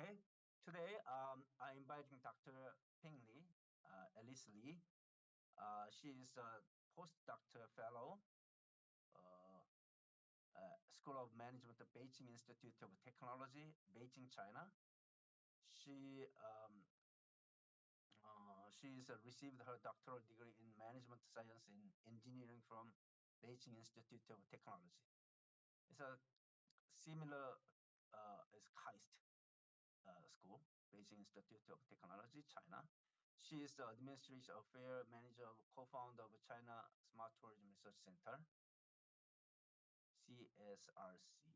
Okay, today I'm inviting Dr. Ping Li, Alice Li. She is a postdoctoral fellow, School of Management at Beijing Institute of Technology, Beijing, China. She's received her doctoral degree in management science and engineering from Beijing Institute of Technology. It's a similar as KAIST school, Beijing Institute of Technology, China. She is the Administration Affairs Manager, co-founder of China Smart Tourism Research Center, CSRC.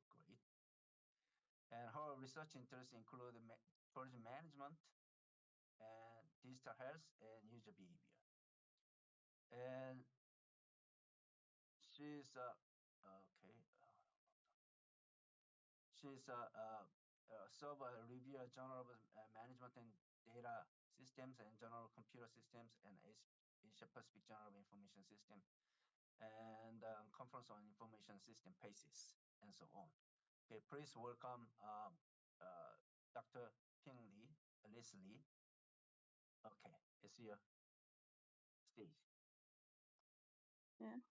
Oh, great. And her research interests include tourism management and digital health and user behavior. And she's she's a server reviewer, Journal of Management and Data Systems and General Computer Systems and Asia Pacific Journal of Information System and Conference on Information System, PACES, and so on. Okay, please welcome Dr. Ping Li, Alice Li. Okay, it's your stage. Yeah.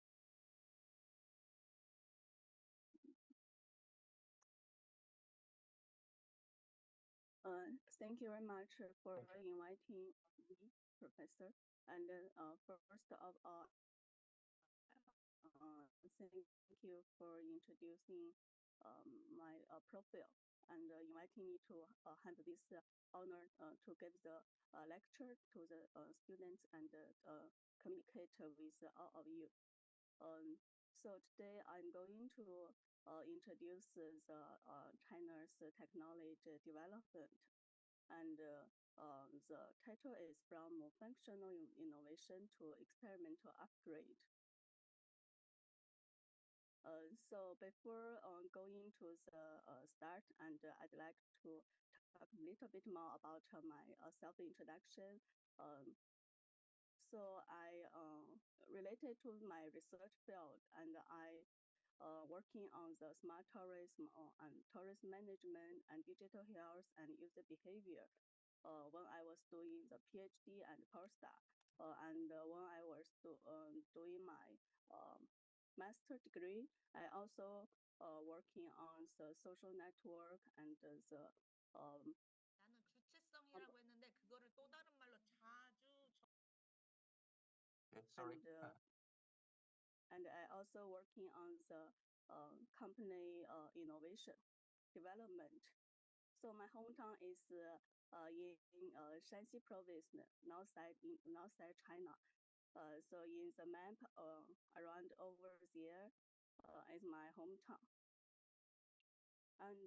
Thank you very much for inviting me, Professor. And first of all, thank you for introducing my profile and inviting me to have this honor to give the lecture to the students and communicate with all of you. So today I'm going to introduce the China's technology development, and the title is From Functional Innovation to Experimental Upgrade. So before going to the start, and I'd like to talk a little bit more about my self-introduction. So I related to my research field, and I working on the smart tourism and tourism management and digital health and user behavior when I was doing the PhD and postdoc, and when I was doing my master degree, I also working on the social network and the 나는 주체성이라고 했는데 그거를 또 다른 말로 자주 sorry. And I also working on the company innovation development. So my hometown is in Shanxi province, north side China. So in the map around over there is my hometown. And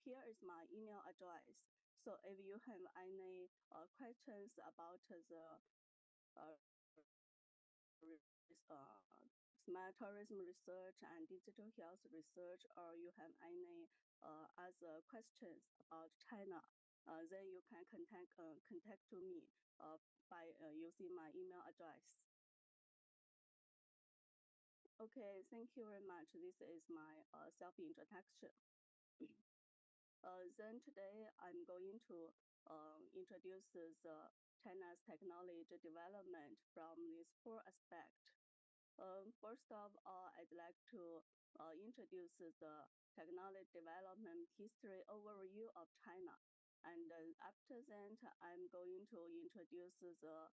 here is my email address. So if you have any questions about the smart tourism research and digital health research, or you have any other questions about China, then you can contact to me by using my email address. Okay, thank you very much. This is my self-introduction. Then today I'm going to introduce the China's technology development from these 4 aspects. First of all, I'd like to introduce the technology development history overview of China. And after that, I'm going to introduce the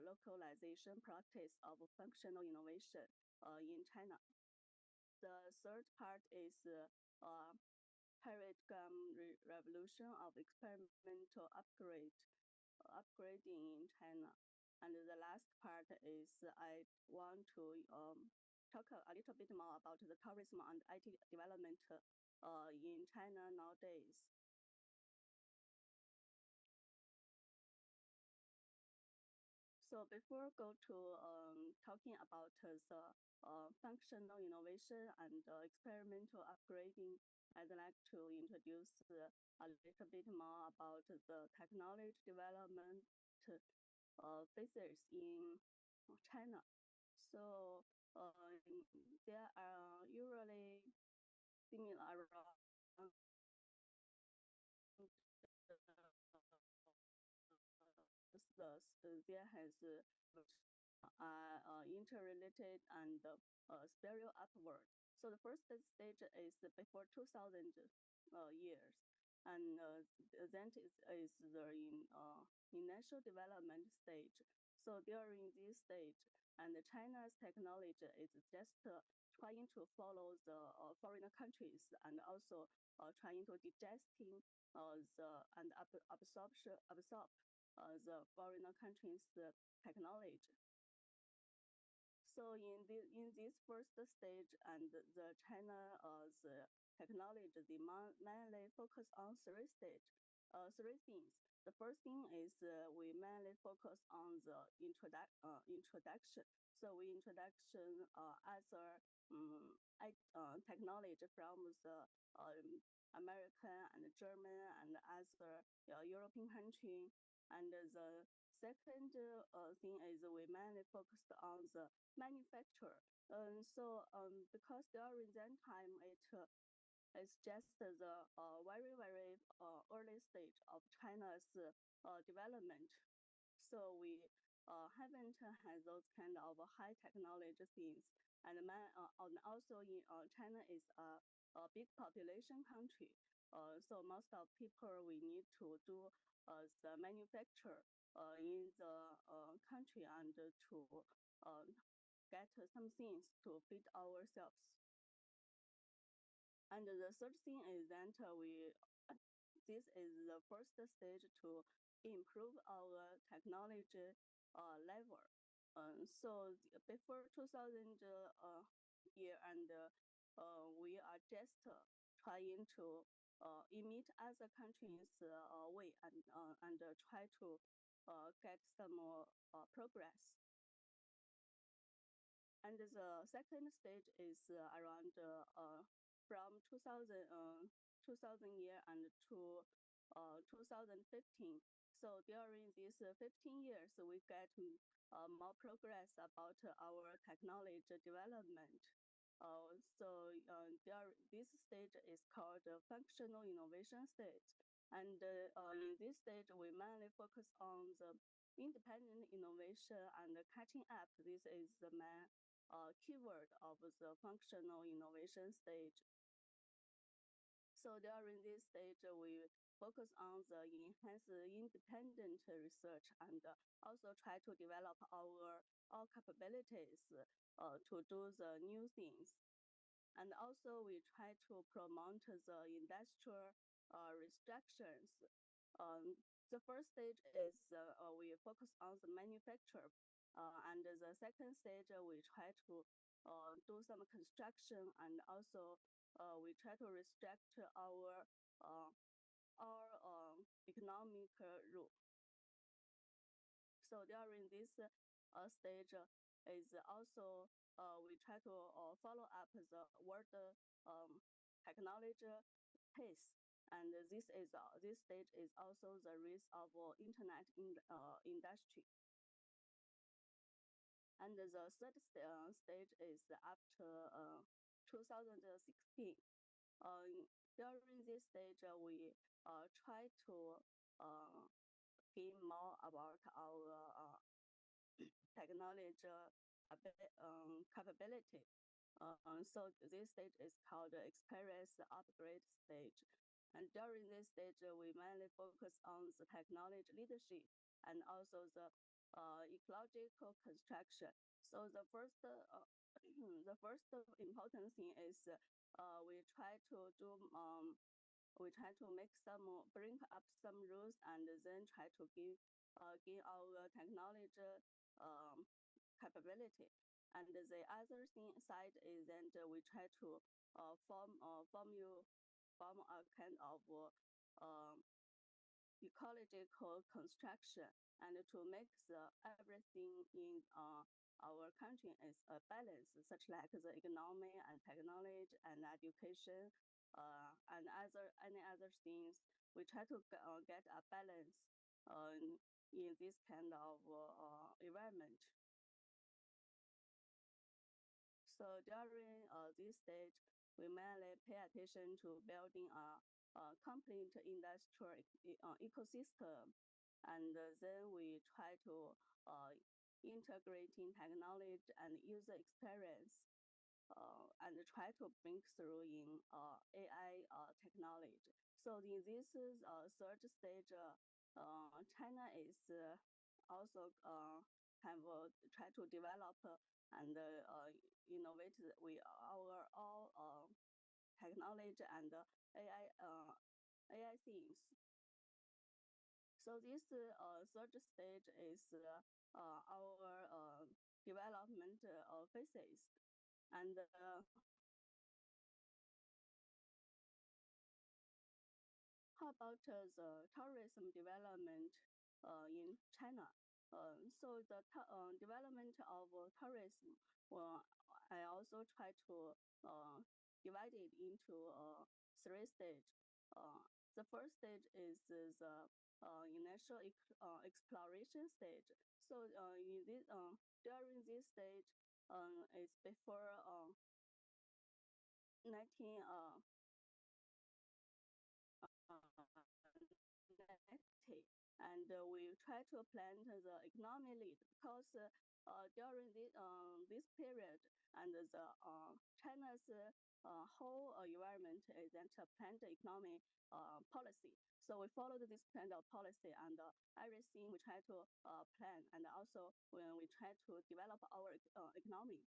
localization practice of functional innovation in China. The third part is paradigm revolution of experimental upgrading in China. And the last part is I want to talk a little bit more about the tourism and IT development in China nowadays. So before go to talking about the functional innovation and experimental upgrading, I'd like to introduce a little bit more about the technology development phases in China. So there are usually similar around there has interrelated and spiral upward. So the first stage is before 2000 years, and then is the in national development stage. So during this stage, and China's technology is just trying to follow the foreign countries and also trying to digesting and absorb the foreign countries' technology. So in this first stage, and the China's technology, they mainly focus on three things. The first thing is we mainly focus on the introduction. So we introduction other technology from the American and German and other European country. And the second thing is we mainly focused on the manufacture. Because during that time, it's just the very, very early stage of China's development. So we haven't had those kind of high technology things. And also in China is a big population country. So most of people we need to do the manufacture in the country and to get some things to feed ourselves. And the third thing is that this is the first stage to improve our technology level. So before 2000 year, and we are just trying to imit other countries' way and try to get some more progress. And the second stage is around from 2000 year and to 2015. So during these 15 years, we get more progress about our technology development. This stage is called functional innovation stage. And in this stage, we mainly focus on the independent innovation and catching up. This is the main keyword of the functional innovation stage. So during this stage, we focus on the enhanced independent research and also try to develop our capabilities to do the new things. And also we try to promote the industrial restrictions. The first stage is we focus on the manufacture, and the second stage we try to do some construction, and also we try to restrict our economic rule. So during this stage is also we try to follow up the world technology pace. And this stage is also the rise of internet industry. And the third stage is after 2016. During this stage, we try to gain more about our technology capability. So this stage is called the experience upgrade stage. And during this stage, we mainly focus on the technology leadership and also the ecological construction. So the first the first important thing is we try to make some bring up some rules, and then try to give our technology capability. And the other side is that we try to form a kind of ecological construction, and to make everything in our country is a balance, such like the economy and technology and education and any other things. We try to get a balance in this kind of environment. So during this stage, we mainly pay attention to building a complete industrial ecosystem. and then we try to integrating technology and user experience, and try to bring through in AI technology. So in this third stage, China is also have try to develop and innovate with our all technology and AI things. So this third stage is our development phases, and how about the tourism development in China? So the development of tourism, well, I also try to divide it into three stages. The first stage is the initial exploration stage. So in this, during this stage, it's before 19 and we try to plan the economic lead because during this period and the China's whole environment is that planned economic policy. So we followed this kind of policy and everything we try to plan, and also when we try to develop our economy.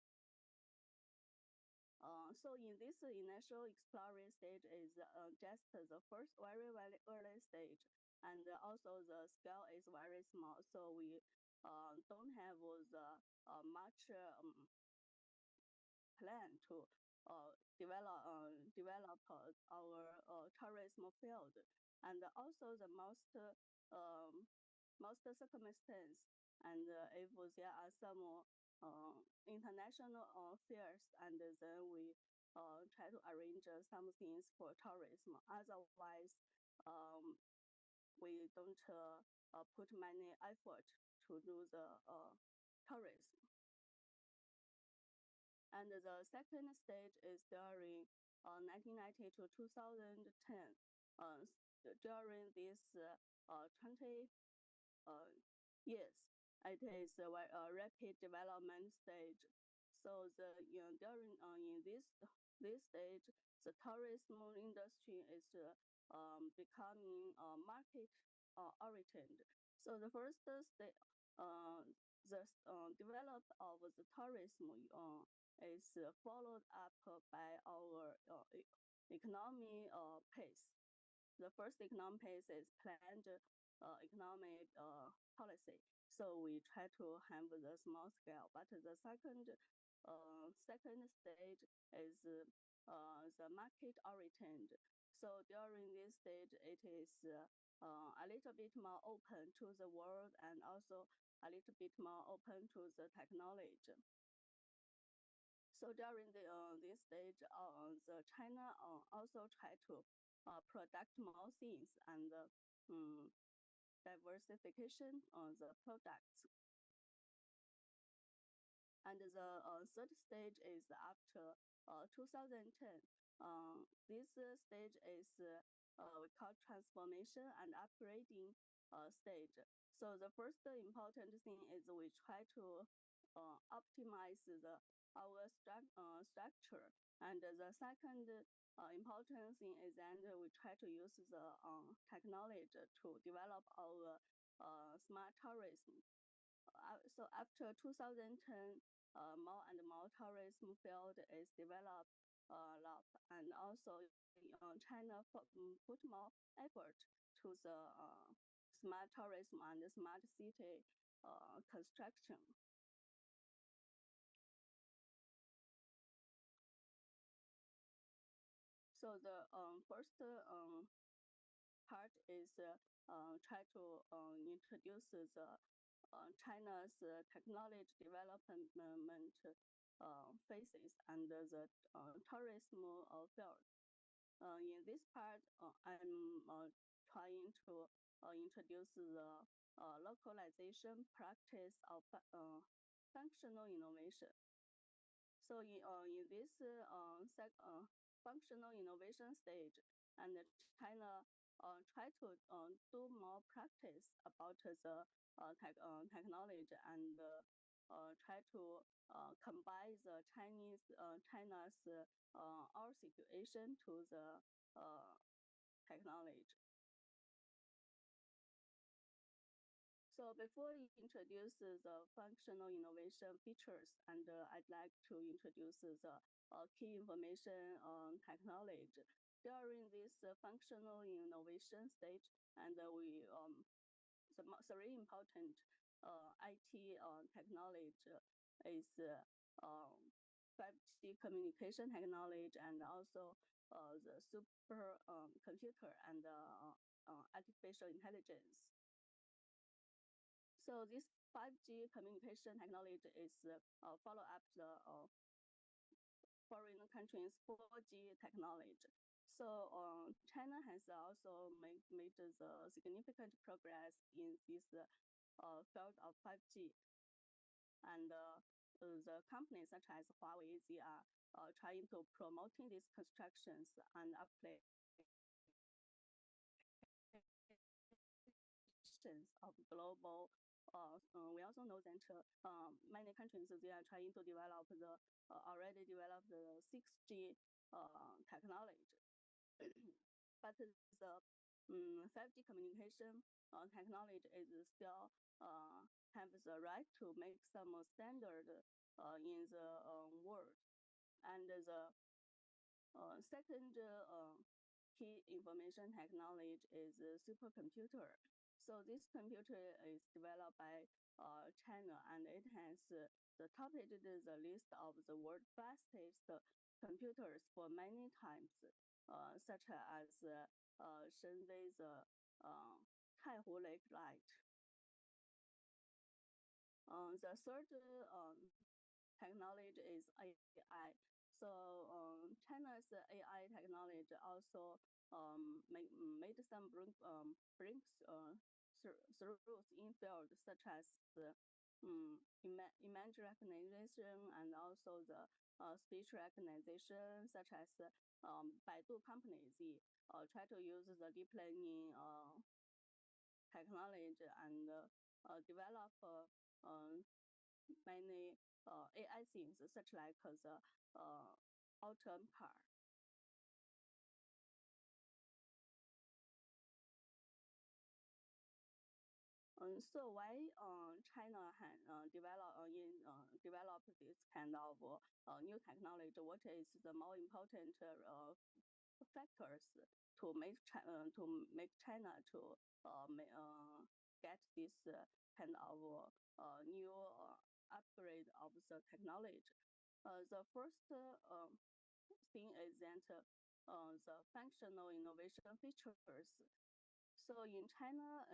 So in this initial exploring stage is just the first very, very early stage, and also the scale is very small. So we don't have the much plan to develop our tourism field, and also the most circumstance, and if there are some international fairs, and then we try to arrange some things for tourism. Otherwise, we don't put many effort to do the tourism. And the second stage is during 1990 to 2010. During this 20 years, it is a rapid development stage. So during in this stage, the tourism industry is becoming market oriented. So the first stage, the develop of the tourism is followed up by our economy pace. The first economic pace is planned economic policy. So we try to have the small scale, but the second stage is the market oriented. So during this stage, it is a little bit more open to the world and also a little bit more open to the technology. So during this stage, the China also try to product more things and diversification of the products. And the third stage is after 2010. This stage is we call transformation and upgrading stage. So the first important thing is we try to optimize our structure, and the second important thing is that we try to use the technology to develop our smart tourism. So after 2010, more and more tourism field is developed a lot, and also China put more effort to the smart tourism and smart city construction. So the first part is try to introduce the China's technology development phases and the tourism field. In this part, I'm trying to introduce the localization practice of functional innovation. So in this functional innovation stage, and China try to do more practice about the technology and try to combine the China's our situation to the technology. So before we introduce the functional innovation features, and I'd like to introduce the key information technology. During this functional innovation stage, and the three important IT technology is 5G communication technology and also the super computer and artificial intelligence. So this 5G communication technology is follow up the foreign countries' 4G technology. So China has also made the significant progress in this field of 5G. And the companies such as Huawei, they are trying to promoting these constructions and applications of global. We also know that many countries they are trying to develop the already developed the 6G technology, but the 5G communication technology is still have the right to make some standard in the world, and the second key information technology is a supercomputer. So this computer is developed by China, and it has the topped the list of the world's fastest computers for many times, such as Shenzhen's Taihu Lake Light. The third technology is AI. So China's AI technology also made some breakthroughs in fields such as image recognition and also the speech recognition, such as Baidu company. They try to use the deep learning technology and develop many AI things, such like the autumn car. So why China has developed this kind of new technology? What is the more important factors to make China to get this kind of new upgrade of the technology? The first thing is that the functional innovation features. So in China,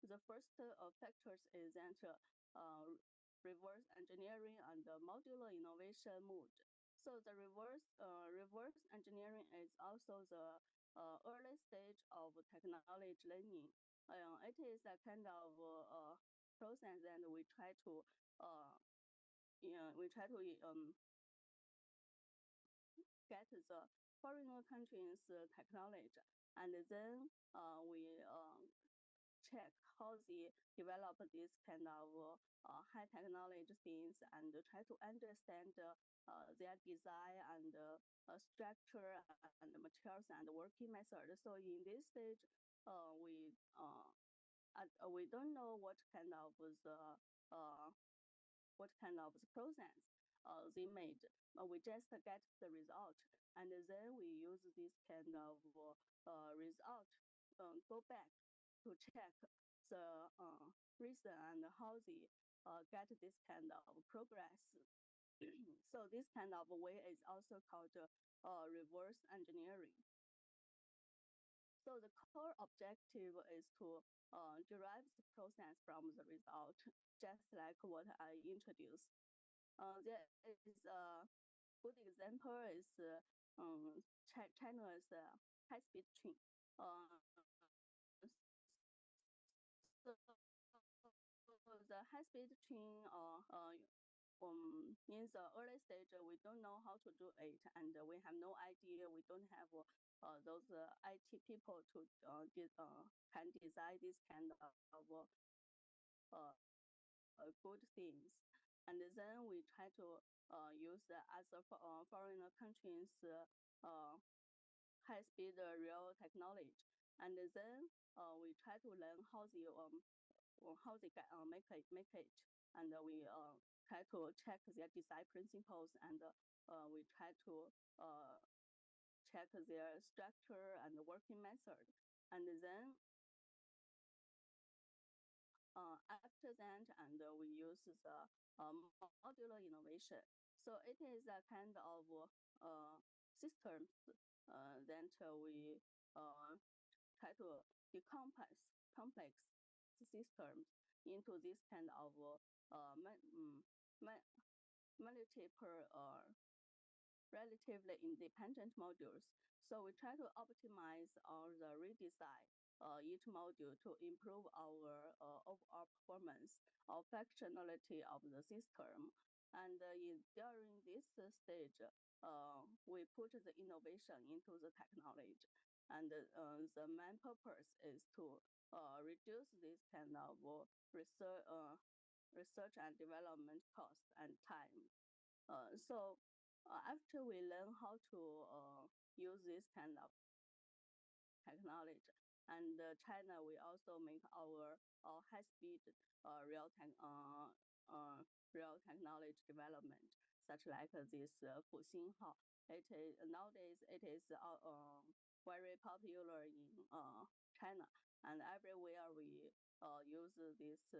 the first factors is that reverse engineering and modular innovation mode. So the reverse engineering is also the early stage of technology learning. It is a kind of process, and we try to get the foreign countries' technology, and then we check how they develop this kind of high technology things, and try to understand their design and structure and materials and working method. So in this stage, we don't know what kind of the process they made. We just get the result, and then we use this kind of result, go back to check the reason and how they get this kind of progress. So this kind of way is also called reverse engineering. So the core objective is to derive the process from the result, just like what I introduced. There is a good example is China's high-speed train. So the high-speed train in the early stage, we don't know how to do it, and we have no idea. We don't have those IT people to can design this kind of good things. And then we try to use the other foreign countries high-speed real technology, and then we try to learn how they make it, and we try to check their design principles, and we try to check their structure and working method, and then after that, and we use the modular innovation. So it is a kind of systems that we try to complex systems into this kind of multiple relatively independent modules. So we try to optimize or the redesign each module to improve our overall performance or functionality of the system. And during this stage, we put the innovation into the technology. And the main purpose is to reduce this kind of research and development cost and time. So after we learn how to use this kind of technology, and China, we also make our high-speed real technology development, such like this Fuxinghao. It is nowadays it is very popular in China, and everywhere we use this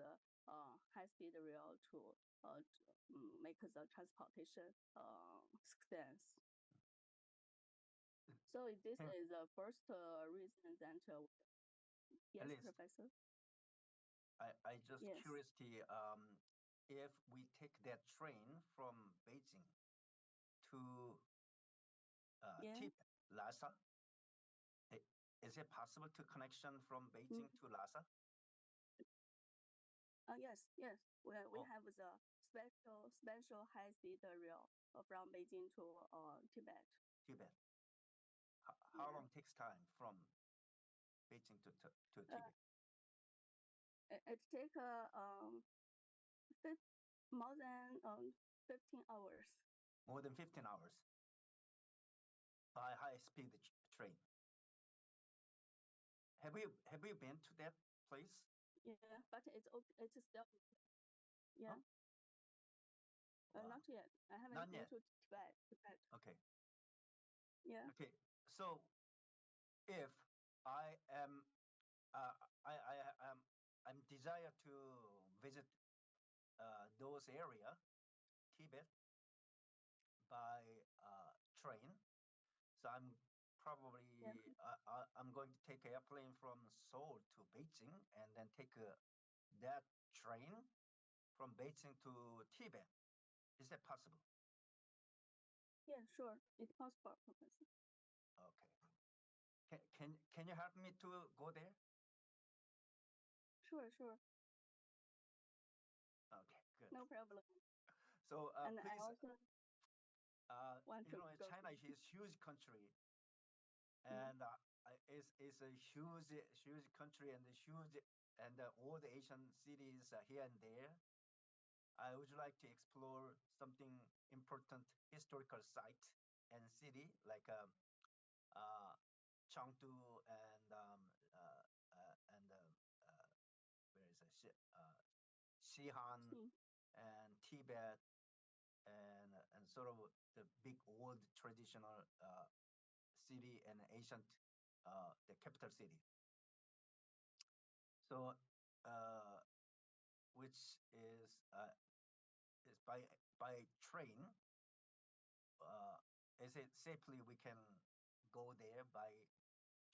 high-speed rail to make the transportation success. So this is the first reason that yes, Alice, Professor. I just Yes. curiosity, if we take that train from Beijing to Yeah. Tibet, Lhasa, is it possible to connection from Beijing to Lhasa? Yes. We have the special high-speed rail from Beijing to Tibet. Tibet. How long takes time from Beijing to Tibet? It takes more than 15 hours. More than 15 hours by high-speed train. Have you been to that place? Yeah, but it's still yeah. Huh? Wow. Not yet. I haven't Not been yet. to Tibet. Okay. Yeah. Okay. So if I am I'm desire to visit those area, Tibet, by train. So I'm probably I'm going to take an airplane from Seoul to Beijing and then take that train from Beijing to Tibet. Is that possible? Yeah, sure. It's possible, Professor. Okay. Can you help me to go there? Sure. Okay, good. No problem. So and please, I also want to go. China is a huge country, and is a huge country and all the Asian cities here and there. I would like to explore something important historical site and city like Chengdu and where is it? Xi'an and Tibet and sort of the big old traditional city and ancient the capital city. So which is by train. Is it safely we can go there by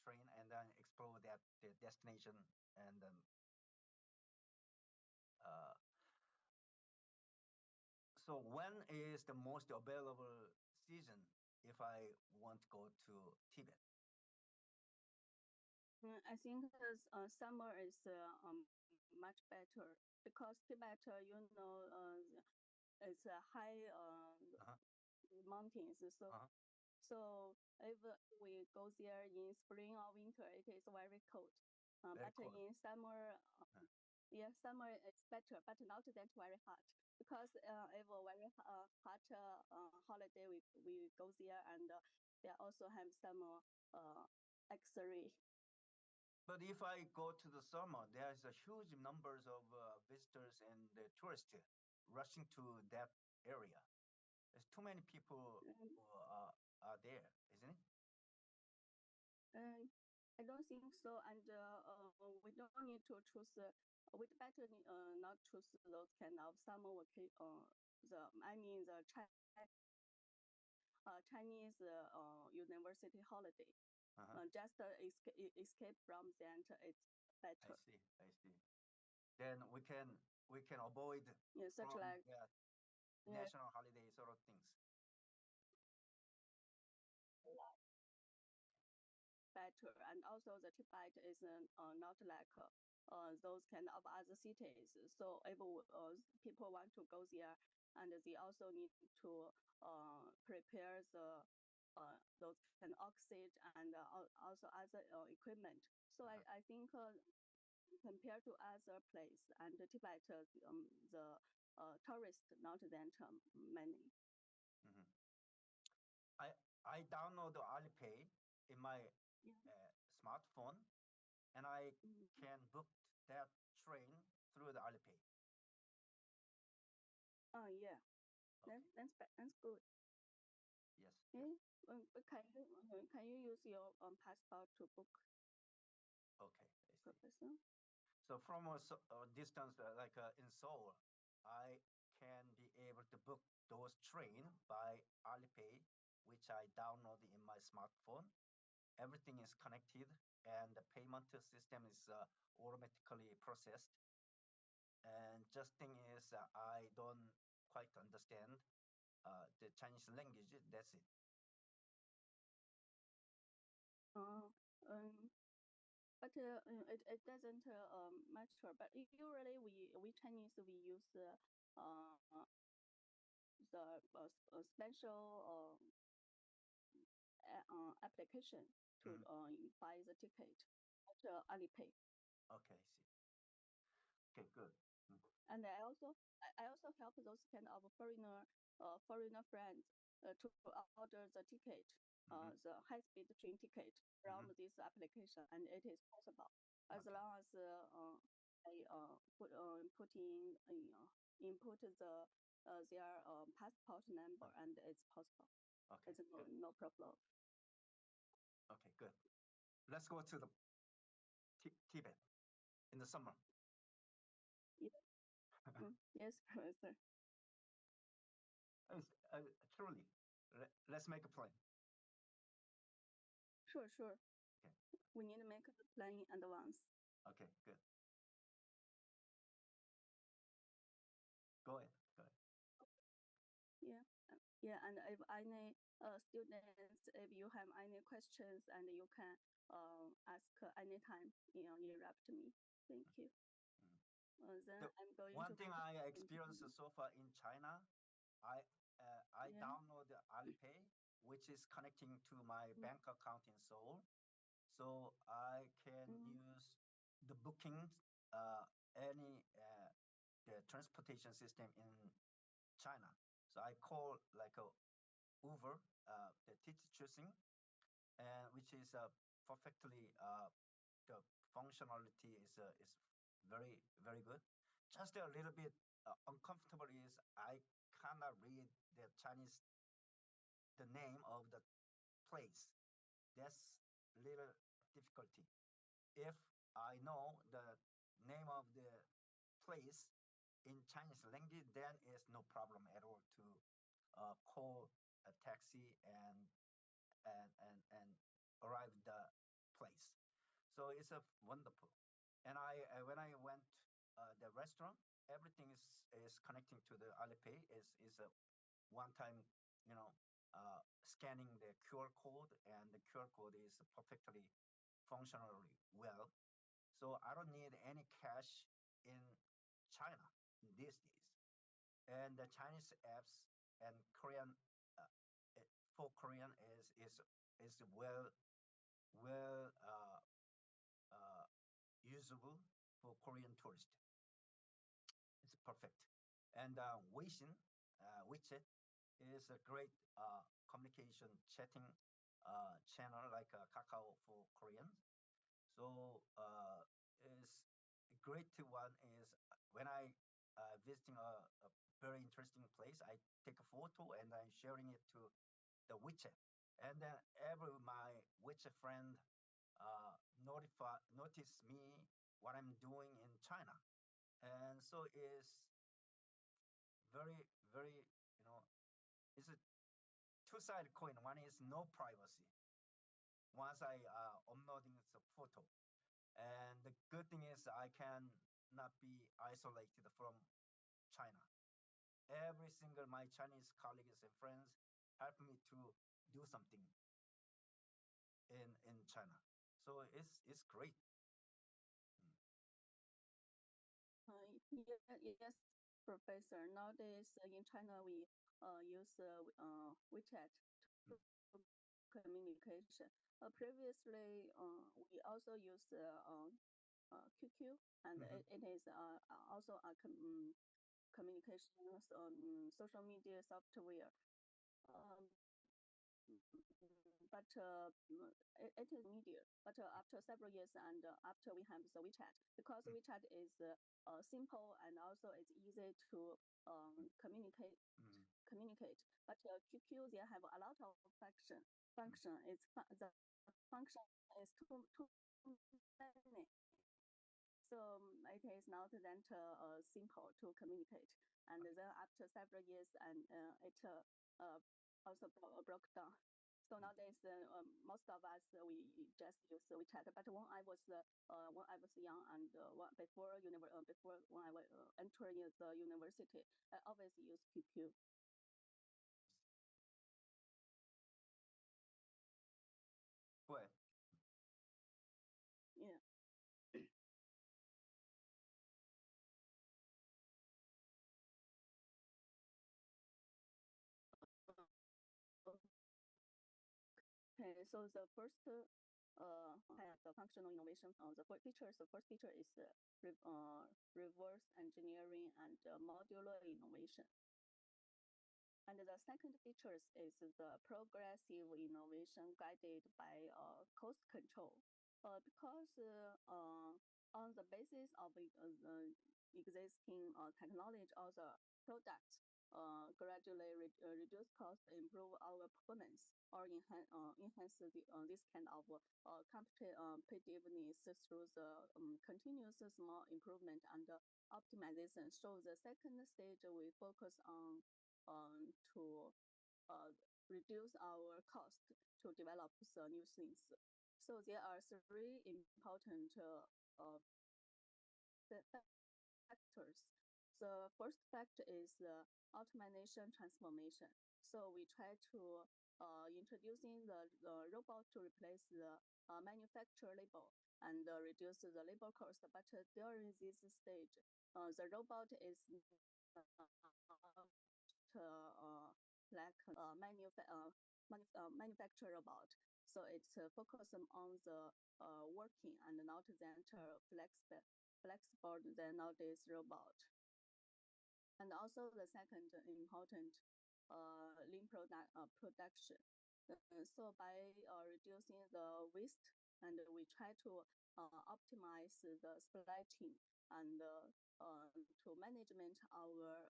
train and then explore that the destination and uh, so when is the most available season if I want to go to Tibet? I think summer is much better because Tibet, it's a high mountains. So if we go there in spring or winter, it is very cold. Very But cold. in summer, yeah, summer is better, but not that very hot. Because if a very hot holiday, we go there, and they also have some X-ray. But if I go to the summer, there's a huge numbers of visitors and tourists rushing to that area. There's too many people who are there, isn't it? I don't think so, and we don't need to choose. We'd better not choose those kind of summer vacation. Chinese university holiday. Just escape from that, it's better. I see. Then we can avoid Such from like that national holiday sort of things. better, and also the Tibet is not like those kind of other cities. So if people want to go there, and they also need to prepare those kind of oxygen and also other equipment. So I think compared to other place, and Tibet, the tourists not that many. I download the Alipay in my smartphone, and I can book that train through the Alipay. Oh yeah, Okay. that's good. Yes. Okay. Can you use your passport to book? Okay, I see. Professor? So from a distance like in Seoul, I can be able to book those train by Alipay, which I download in my smartphone. Everything is connected, and the payment system is automatically processed. And just thing is, I don't quite understand the Chinese language. That's it. But it doesn't matter. But usually we Chinese we use the special application to buy the ticket at Alipay. Okay, I see. Okay, good. And I also help those kind of foreigner friends to order the ticket, the high-speed train ticket from this application, and it is possible as long as I put in input their passport number, and it's possible. Okay, It's no problem. Okay, good. Let's go to the Tibet in the summer. Yes, Professor. Truly, let's make a plan. Sure. Okay. We need to make the plan in advance. Okay, good. Go ahead. Yeah, and if any students, if you have any questions, and you can ask anytime, interrupt me. Thank you. Then I'm going one to thing I experienced so far in China, I download the Alipay, which is connecting to my bank account in Seoul, so I can use the booking any the transportation system in China. So I call like a Uber, the teacher choosing, and which is perfectly the functionality is very good. Just a little bit uncomfortable is I cannot read the Chinese the name of the place. That's little difficulty. If I know the name of the place in Chinese language, then it's no problem at all to call a taxi and arrive the place. So it's a wonderful. And when I went the restaurant, everything is connecting to the Alipay. Is a one time, you know, scanning the QR code, and the QR code is perfectly functionally well. So I don't need any cash in China these days. and the Chinese apps and Korean uh, for Korean is well usable for Korean tourists. It's perfect. And WeChat is a great communication chatting channel like Kakao for Koreans. So is a great one is when I visiting a very interesting place, I take a photo and I'm sharing it to the WeChat, and then every my WeChat friend notice me what I'm doing in China, and so is very very it's a two-sided coin. One is no privacy. Once I uploading the photo, and the good thing is I can not be isolated from China. Every single my Chinese colleagues and friends help me to do something in China. So it's great. Mm. Yes, Professor. Nowadays in China, we use WeChat Mm. to communication. Previously, we also use QQ, and Mm-hmm. it is also a communications social media software. Um, but it is media. But after several years and after we have the WeChat, because Mm. WeChat is simple and also it's easy to communicate. Mm. But QQ they have a lot of function. The function is too many. So it is not that simple to communicate. And then after several years, and it also broke down. So Mm. nowadays, most of us we just use WeChat. But when I was young and before when I was entering the university, I always use QQ. Go ahead. Yeah. Okay, so the first have the functional innovation. The first feature is reverse engineering and modular innovation. And the second feature is the progressive innovation guided by cost control. Because on the basis of the existing technology or the products, gradually reduce cost, improve our performance, or enhance this kind of competitiveness through the continuous small improvement and optimization. So the second stage we focus on to reduce our cost to develop the new things. So there are three important factors. The first factor is automation transformation. So we try to introducing the robot to replace the manufacturer labor and reduce the labor cost. But during this stage, the robot is like manufacturer robot. So it's focused on the working and not that flexible than nowadays robot. And also the second important lean production. So by reducing the waste, and we try to optimize the supply chain and to management our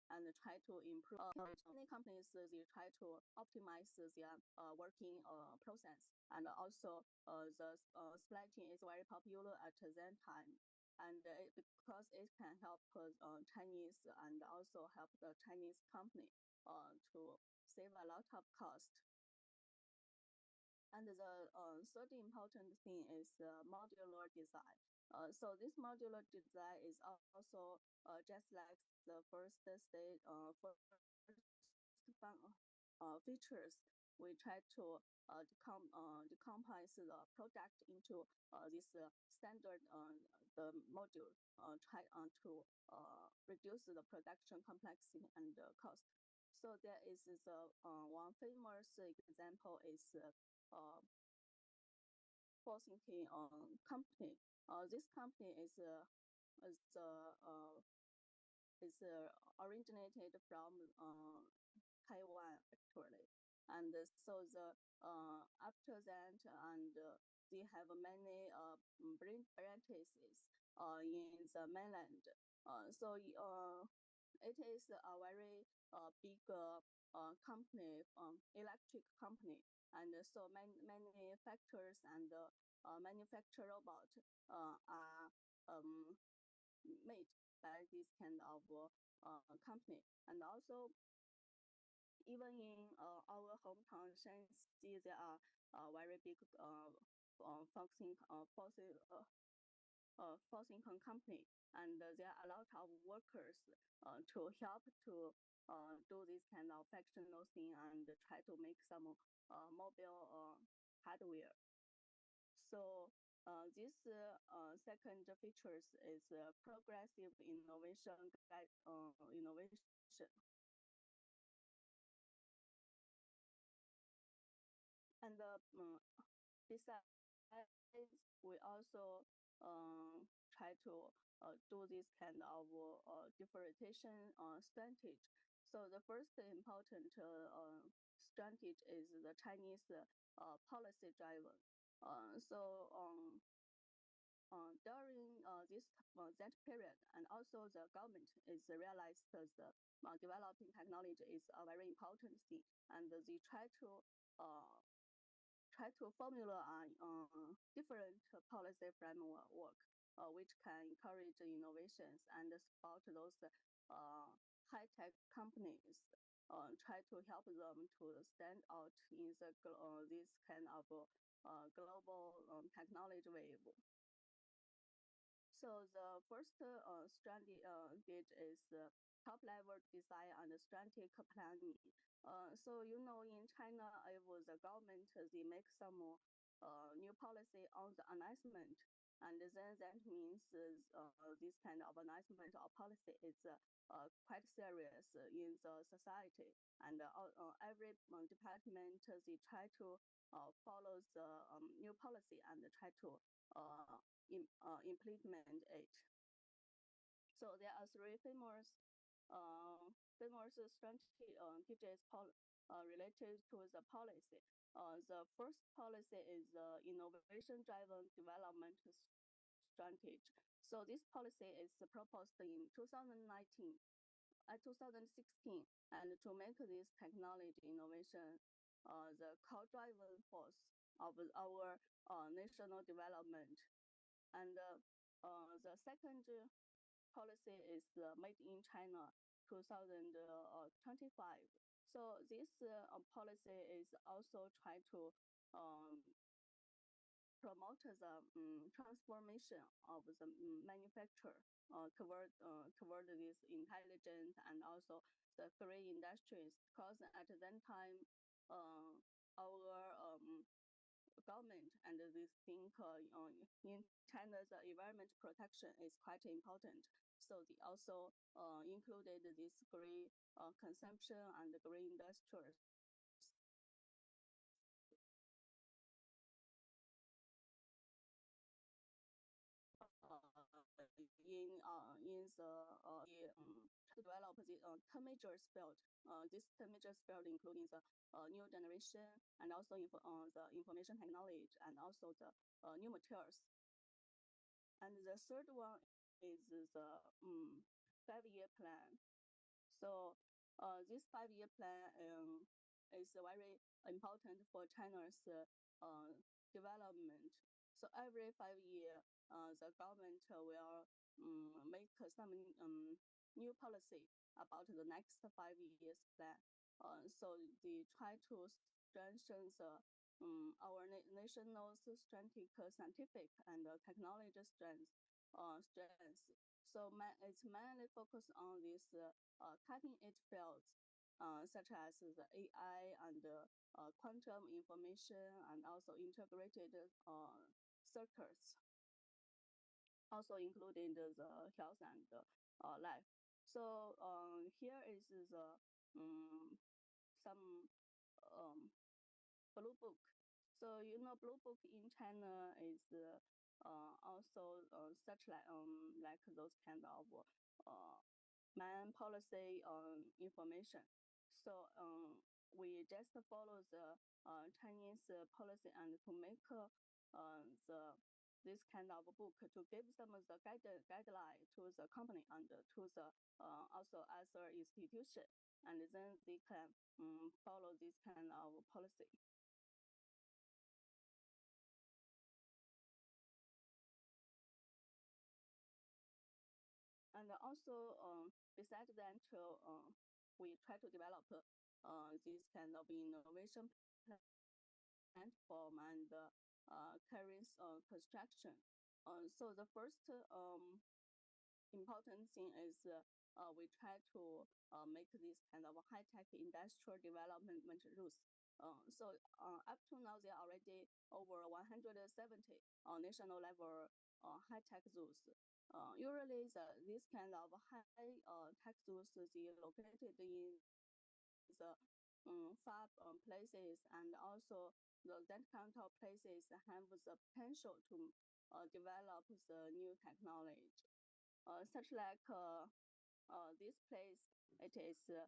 and try to improve. Many companies they try to optimize their working process, and also the supply chain is very popular at that time, and because it can help Chinese and also help the Chinese company to save a lot of cost. And the third important thing is modular design. So this modular design is also just like the first stage, first features. we try to decompose the product into this standard the module, try to reduce the production complexity and cost. So there is one famous example is Helsinki company. This company is originated from Taiwan actually, and so after that they have many branches in the mainland. So it is a very big company, electric company, and so many factors and manufacture robots are made by this kind of company. And also, even in our hometown Shanxi, there are very big Foxing company, and there are a lot of workers to help to do this kind of functional thing and try to make some mobile hardware. So this second features is progressive innovation. And besides, we also try to do this kind of differentiation strategy. So the first important strategy is the Chinese policy driven. During that period, and also the government is realized the developing technology is a very important thing, and they try to formula different policy framework which can encourage innovations and support those high-tech companies, try to help them to stand out in this kind of global technology wave. So the first strategy is top-level design and strategic planning. So in China, if the government they make some new policy on the announcement, and then that means this kind of announcement or policy is quite serious in the society, and every department they try to follow the new policy and try to implement it. So there are three famous strategies related to the policy. The first policy is innovation-driven development strategy. So this policy is proposed in 2016, and to make this technology innovation the core driving force of our national development. And the second policy is Made in China 2025. So this policy is also trying to promote the transformation of the manufacturer toward this intelligent and also the green industries, because at that time our government and this thing in China's environment protection is quite important. So they also included this green consumption and green industries. In to develop the 10 major field. This 10 major field including the new generation and also the information technology and also the new materials. And the third one is the 5-year plan. So this 5-year plan is very important for China's development. So every 5 years, the government will make some new policy about the next 5 years plan. So they try to strengthen our national strategic, scientific, and technology strengths. So it's mainly focused on these cutting-edge fields such as the AI and quantum information, and also integrated circuits, also including the health and life. So here is the some Blue Book. So Blue Book in China is also such like those kind of man policy information. So we just follow the Chinese policy and to make the this kind of book to give some of the guideline to the company and to the also other institution, and then they can follow this kind of policy. And also, besides that, we try to develop this kind of innovation platform and carries construction. So the first important thing is we try to make this kind of high-tech industrial development rules. So up to now, there are already over 170 national level high-tech zoos. Usually, this kind of high-tech zoos they located in the far places, and also that kind of places have the potential to develop the new technology. Such like this place, it is the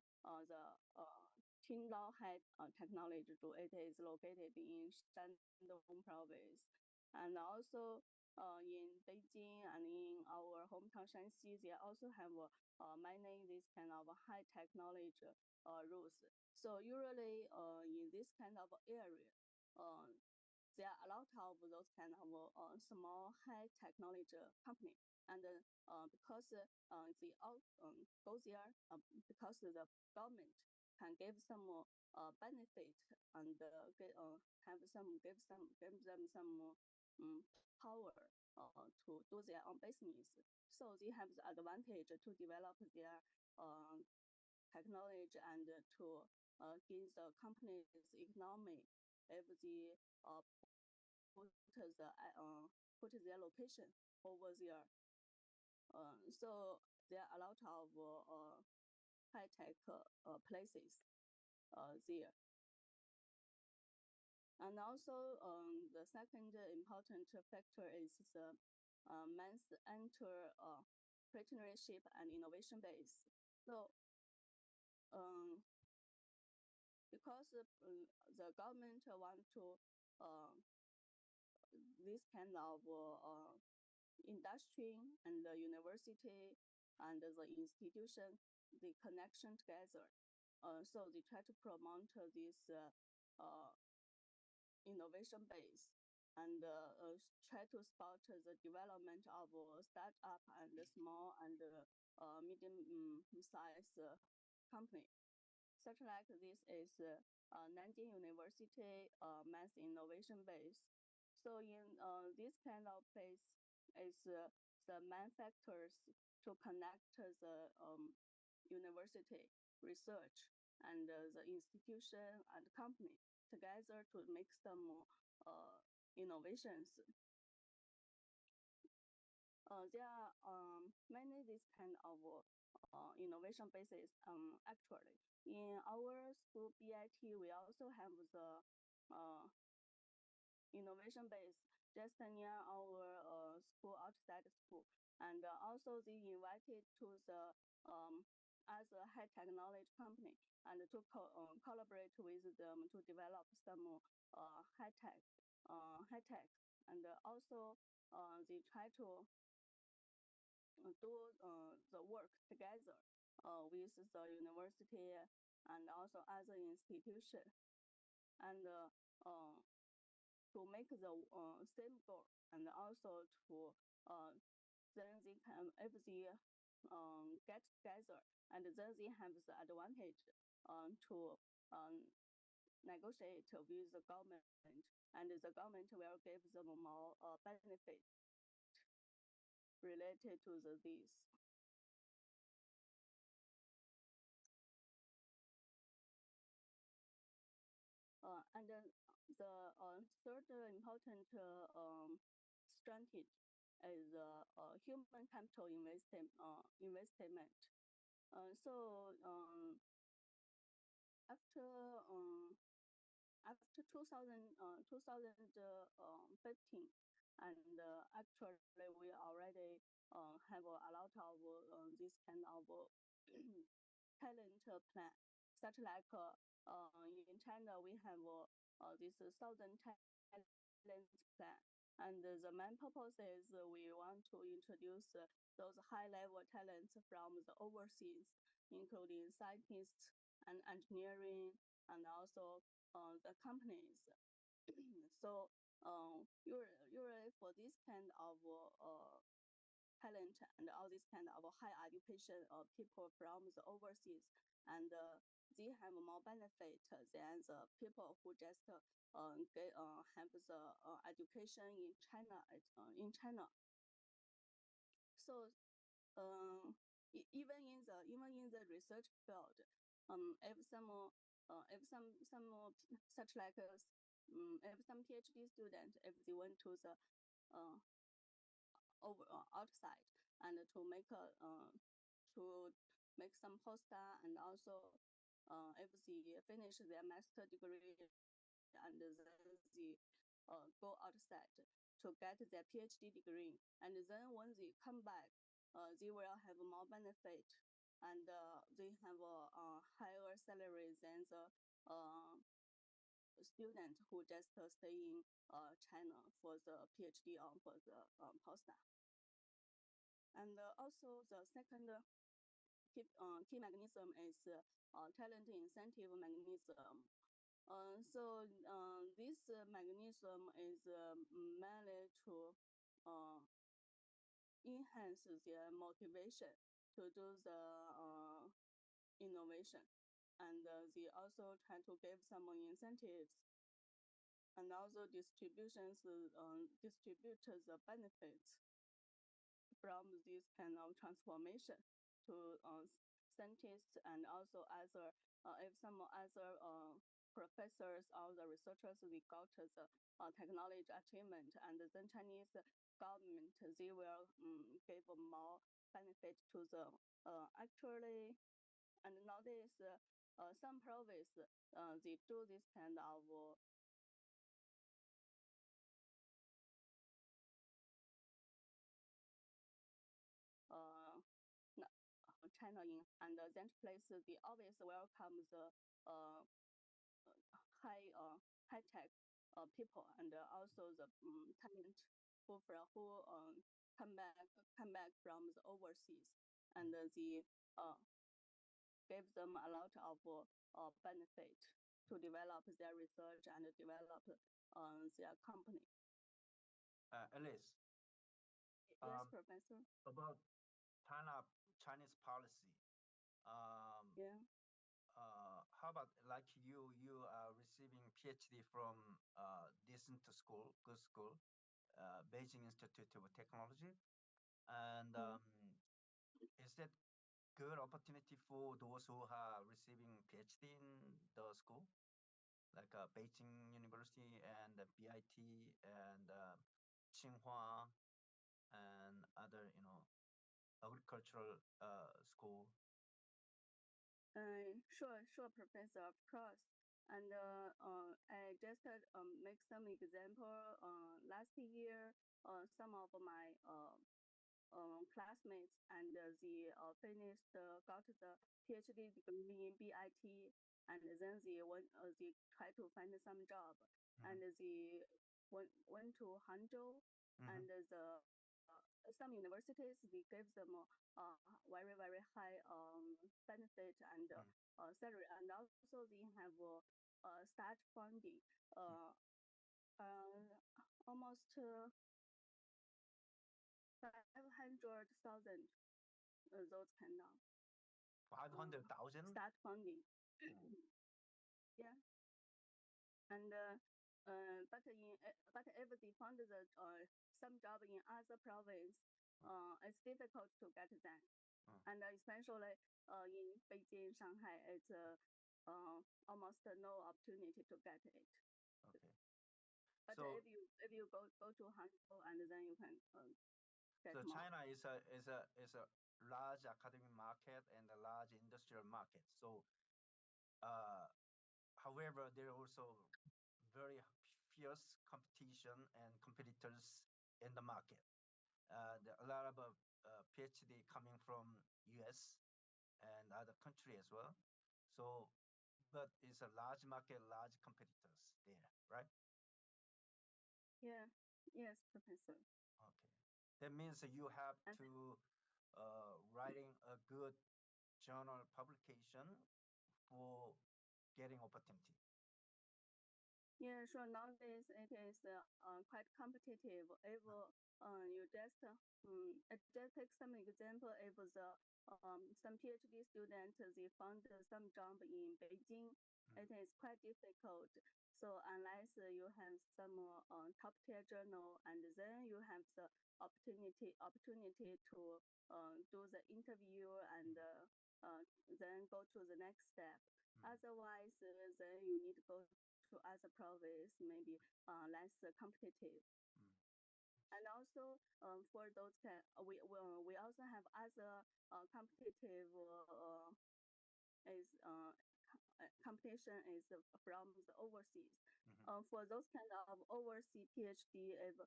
Qingdao High Technology Zoo. It is located in Shandong province, and also in Beijing and in our hometown Shanxi, they also have many this kind of high technology rules. So usually in this kind of area, there are a lot of those kind of small high technology company, and because they all go there because the government can give some benefit and give them some power to do their own business. So they have the advantage to develop their technology and to give the company's economy if they put their location over there. So there are a lot of high-tech places there. And also the second important factor is the man's entrepreneurship and innovation base. So because the government want to this kind of industry and the university and the institution, the connection together. So they try to promote this innovation base and try to support the development of startup and small and medium size company. Such like this is Nanjing University Math Innovation Base. So in this kind of place is the manufacturers to connect the university research and the institution and company together to make some innovations. There are many this kind of innovation bases actually. In our school BIT, we also have the innovation base just near our school, outside school. And also they invited to the as a high technology company and to collaborate with them to develop some high tech, and also they try to do the work together with the university and also other institution, and to make the same goal, and also to then they can, if they get together, and then they have the advantage to negotiate with the government, and the government will give them more benefit related to this. the third important strategy is human capital investment. After after 2015, and actually we already have a lot of this kind of talent plan, such like in China we have this Southern Talent Plan, and the main purpose is we want to introduce those high-level talents from the overseas, including scientists and engineering, and also the companies. So usually for this kind of talent and all this kind of high education people from the overseas, and they have more benefit than the people who just have the education in China. So even in the research field, if some such like if some PhD student, if they went to the outside and to make some postdoc, and also if they finish their master degree and then they go outside to get their PhD degree, and then when they come back, they will have more benefit, and they have a higher salary than the student who just stay in China for the PhD or for the postdoc. And also the second key mechanism is talent incentive mechanism. This mechanism is mainly to enhance their motivation to do the innovation, and they also try to give some incentives, and also distribute the benefits from this kind of transformation to scientists, and also other if some other professors or the researchers we got the technology achievement, and then Chinese government they will give more benefit to the actually, and nowadays some province they do this kind of China in, and that place they always welcome the high tech people, and also the talent who come back from the overseas, and they gave them a lot of benefit to develop their research and develop their company. Alice. Yes, Professor. About Chinese policy. Yeah. How about like you are receiving PhD from decent school, good school, Beijing Institute of Technology, and is that good opportunity for those who are receiving PhD in the school, like Beijing University and BIT and Tsinghua and other agricultural school? Sure, Professor, of course. And I just make some example. Last year, some of my classmates, and they finished got the PhD degree in BIT, and then they try to find some job, and they went to Hangzhou, and some universities they give them very high benefit and salary, and also they have start funding almost 500,000 those kind of 500,000? start funding. Yeah, and but if they found some job in other province, it's difficult to get them, and especially in Beijing, Shanghai, it's almost no opportunity to get it. But So if you go to Hangzhou and then you can get so more. China is a large academic market and a large industrial market. So however, there are also very fierce competition and competitors in the market. There are a lot of PhD coming from US and other country as well. So, but it's a large market, large competitors there, right? Yeah. Yes, Professor. Okay. That means you have And to writing a good journal publication for getting opportunity. yeah, sure. Nowadays it is quite competitive. If you just just take some example, if the some PhD students they found some job in Beijing, it is quite difficult. So unless you have some top tier journal, and then you have the opportunity to do the interview and then go to the next step. Otherwise, then you need to go to other province, maybe less competitive. And also for those we also have other competitive is competition is from the overseas. For those kind of overseas PhD, if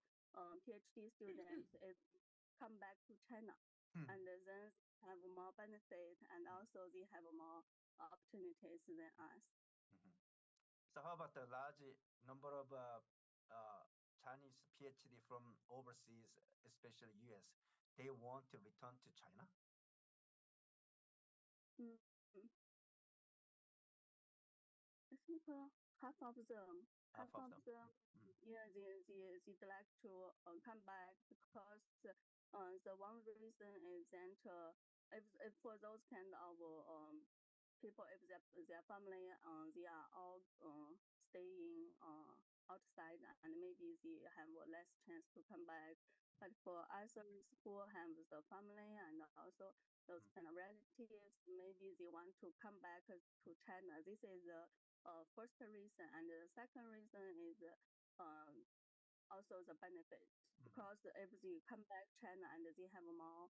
PhD students if come back to China, and then have more benefit, and also they have more opportunities than us. So how about the large number of Chinese PhD from overseas, especially US? They want to return to China? Mm, I think half of them, Half of them. yeah, they'd like to come back because the one reason is that if for those kind of people, if their family they are all staying outside, and maybe they have less chance to come back. But for others who have the family and also those kind of relatives, maybe they want to come back to China. This is the first reason, and the second reason is also the benefit, because if they come back China and they have more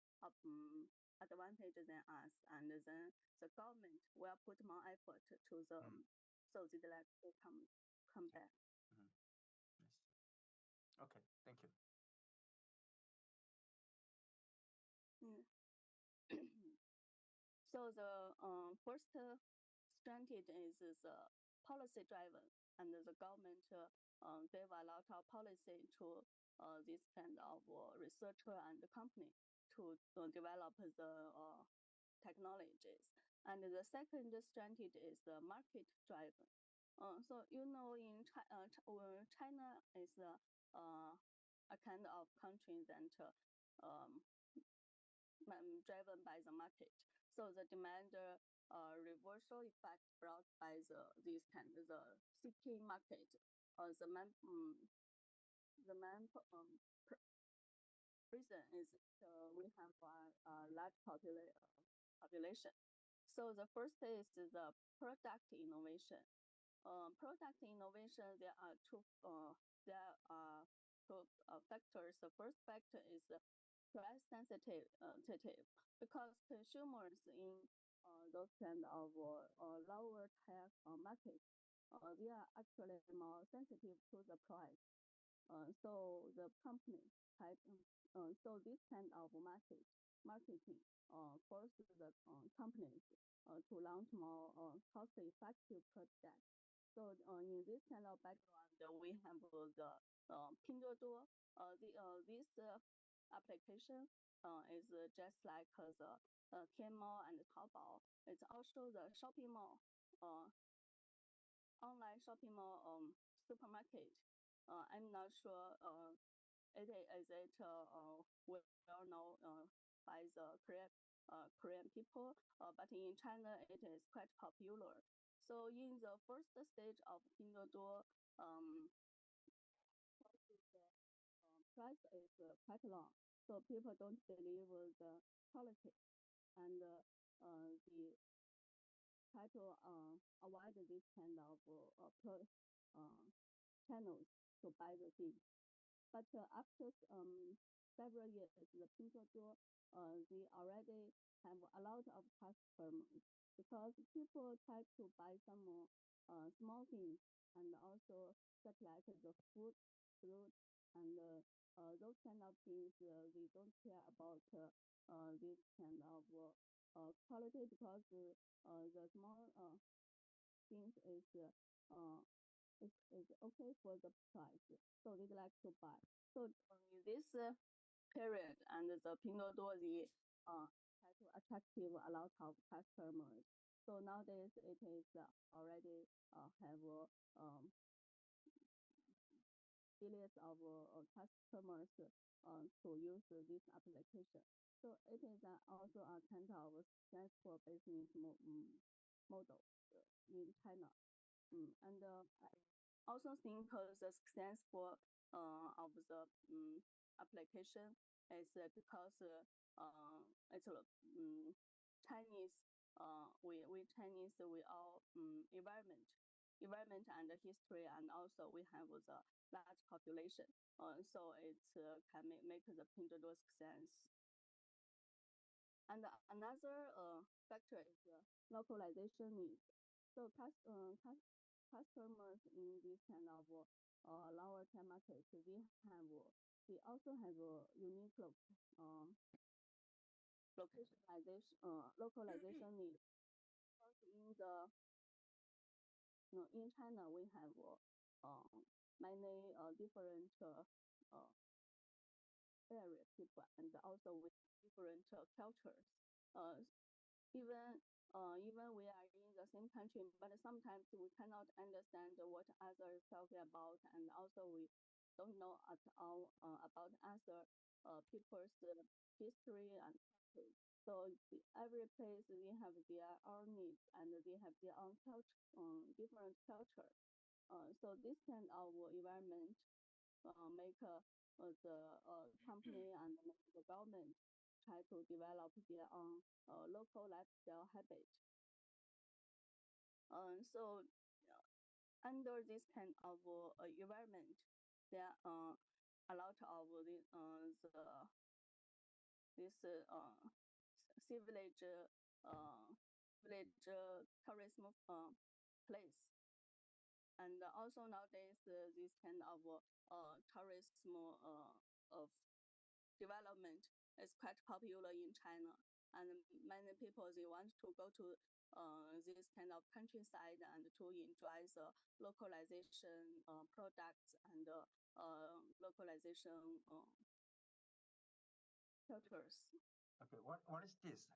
advantage than us, and then the government will put more effort to them, so they'd like to come back. Yes. Okay, thank you. Yeah. So the first strategy is policy driven, and the government gave a lot of policy to this kind of researcher and company to develop the technologies. And the second strategy is the market driven. So in China is a kind of country that driven by the market. So the demand reversal effect brought by this kind of the CK market. The main reason is we have a large population. So the first is the product innovation. Product innovation, there are two factors. The first factor is price sensitive, because consumers in those kind of lower tech market, they are actually more sensitive to the price. So the company had, so this kind of marketing forces the companies to launch more cost-effective projects. So in this kind of background, we have the Pinduoduo. This application is just like the Tmall and Taobao. It's also the shopping mall, online shopping mall supermarket. I'm not sure it is it well known by the Korean people, but in China it is quite popular. So in the first stage of Pinduoduo, price is quite long, so people don't believe the quality, and the try to avoid this kind of channels. to buy the thing. But after several years, the Pinduoduo, they already have a lot of customers because people try to buy some small things and also such like the fruit, and those kind of things. They don't care about this kind of quality because the small things is okay for the price, so they like to buy. So in this period, and the Pinduoduo, they try to attractive a lot of customers. So nowadays it is already have billions of customers to use this application. So it is also a kind of successful business model in China. And I also think the successful of the application is because it's Chinese. We Chinese, we all environment and history, and also we have the large population. So it can make the Pinduoduo success. And another factor is localization needs. So customers in this kind of lower tier market, they also have a unique localization needs. Because in China we have many different area people, and also with different cultures. Uh, even we are in the same country, but sometimes we cannot understand what others talking about, and also we don't know at all about other people's history and culture. So every place they have their own needs, and they have their own culture, different culture. So this kind of environment make the company and the government try to develop their own local lifestyle habit. So under this kind of environment, there are a lot of this village tourism place. And also nowadays, this kind of tourism of development is quite popular in China, and many people they want to go to this kind of countryside and to enjoy the localization products and localization cultures. Okay, what is this?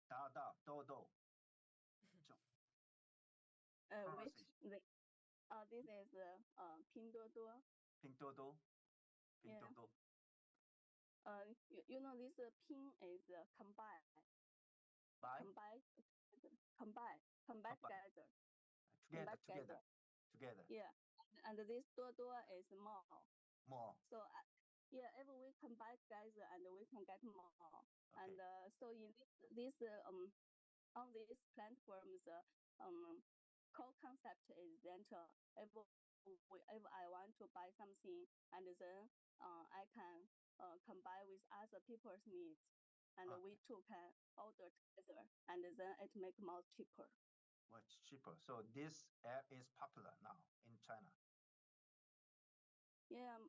Da da do do. Which this is Pinduoduo. Pinduoduo. Yeah. Pinduoduo. You know this pin is combine By combine Combine. together. Together. Yeah, and this duo is more. More. So yeah, if we combine together, and we can get more. Okay. And so in this on these platforms, core concept is that if I want to buy something, and then I can combine with other people's needs, and we two can order together, and then it make more cheaper. Much cheaper. So this app is popular now in China. Yeah,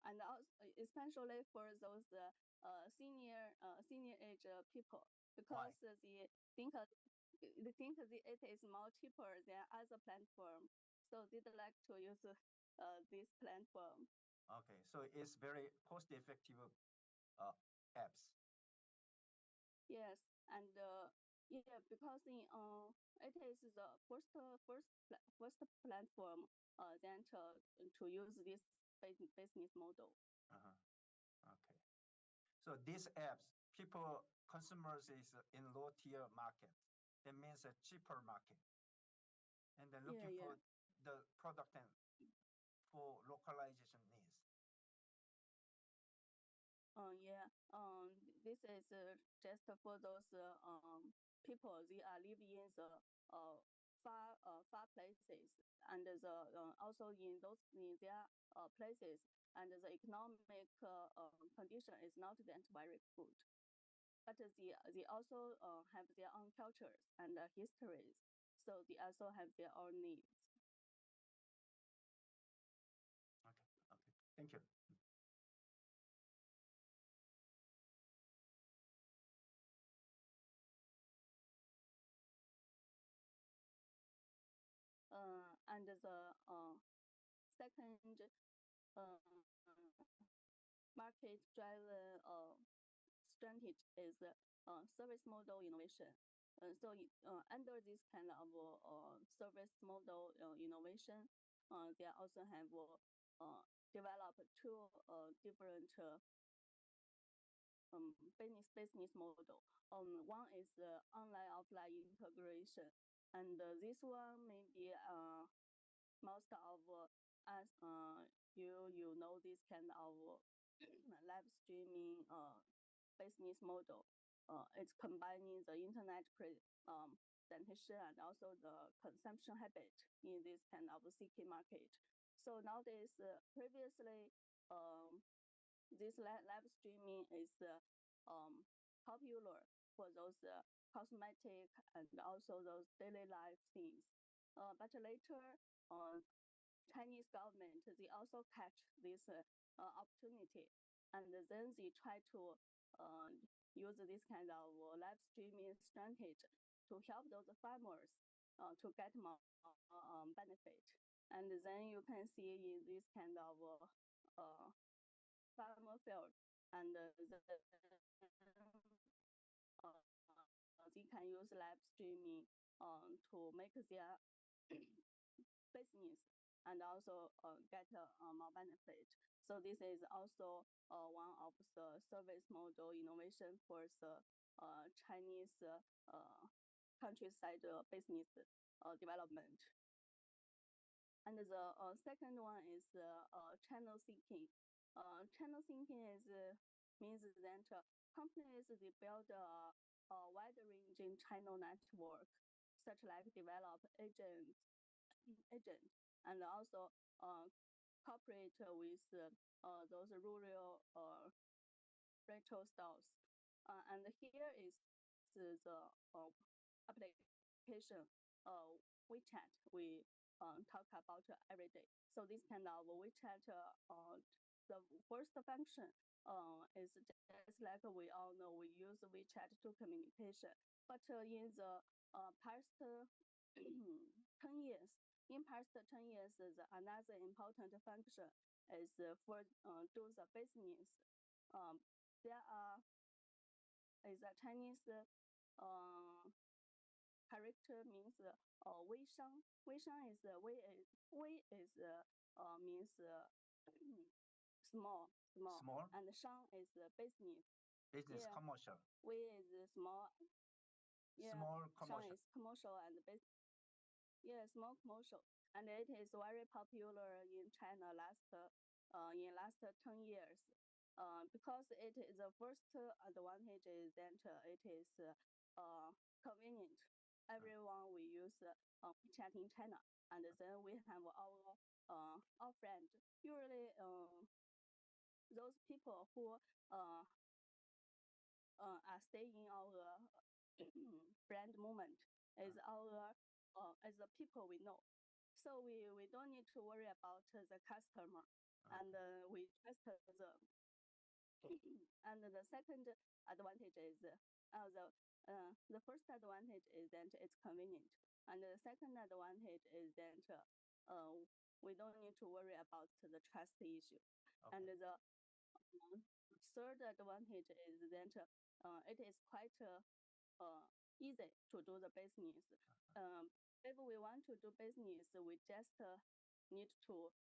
and also especially for those senior age people, because they think it is more cheaper than other platform, so they'd like to use this platform. Okay, so it's very cost-effective apps. Yes, and yeah, because it is the first platform then to use this business model. Uh-huh. Okay. So these apps, consumers is in low tier market. That means a cheaper market. And they're looking for the product and for localization needs. Yeah. This is just for those people. They are living in the far places, and also in their places, and the economic condition is not that very good. But they also have their own cultures and histories, so they also have their own needs. Okay, thank you. And the second market-driven strategy is service model innovation. Under this kind of service model innovation, they also have developed two different business model. One is the online-offline integration, and this one maybe most of us you know this kind of live streaming business model. It's combining the internet presentation and also the consumption habit in this kind of CK market. So nowadays, previously, this live streaming is popular for those cosmetic and also those daily life things. But later, Chinese government, they also catch this opportunity, and then they try to use this kind of live streaming strategy to help those farmers to get more benefit. And then you can see in this kind of farmer field, and then they can use live streaming to make their business and also get more benefit. So this is also one of the service model innovation for the Chinese countryside business development. And the second one is channel thinking. Channel thinking is means that companies they build a wide-ranging channel network, such like develop agent, and also cooperate with those rural retail stores. And here is the application WeChat we talk about every day. So this kind of WeChat, the first function is just like we all know we use WeChat to communication. But in the past 10 years, another important function is for do the business. There is a Chinese character means Wei Shang. Wei Shang is Wei is means small, and Shang is business. Business, yeah. Commercial. Wei is small. Yeah, small commercial. Shang is commercial and business. Yeah, small commercial, and it is very popular in China in last 10 years. Because it is the first advantage is that it is convenient. Everyone will use WeChat in China, and then we have our friend. Usually, those people who are staying in our brand moment is as the people we know. So we don't need to worry about the customer, and we trust the. And the second advantage is the first advantage is that it's convenient, and the second advantage is that we don't need to worry about the trust issue. Okay. And the third advantage is that it is quite easy to do the business. If we want to do business, we just need to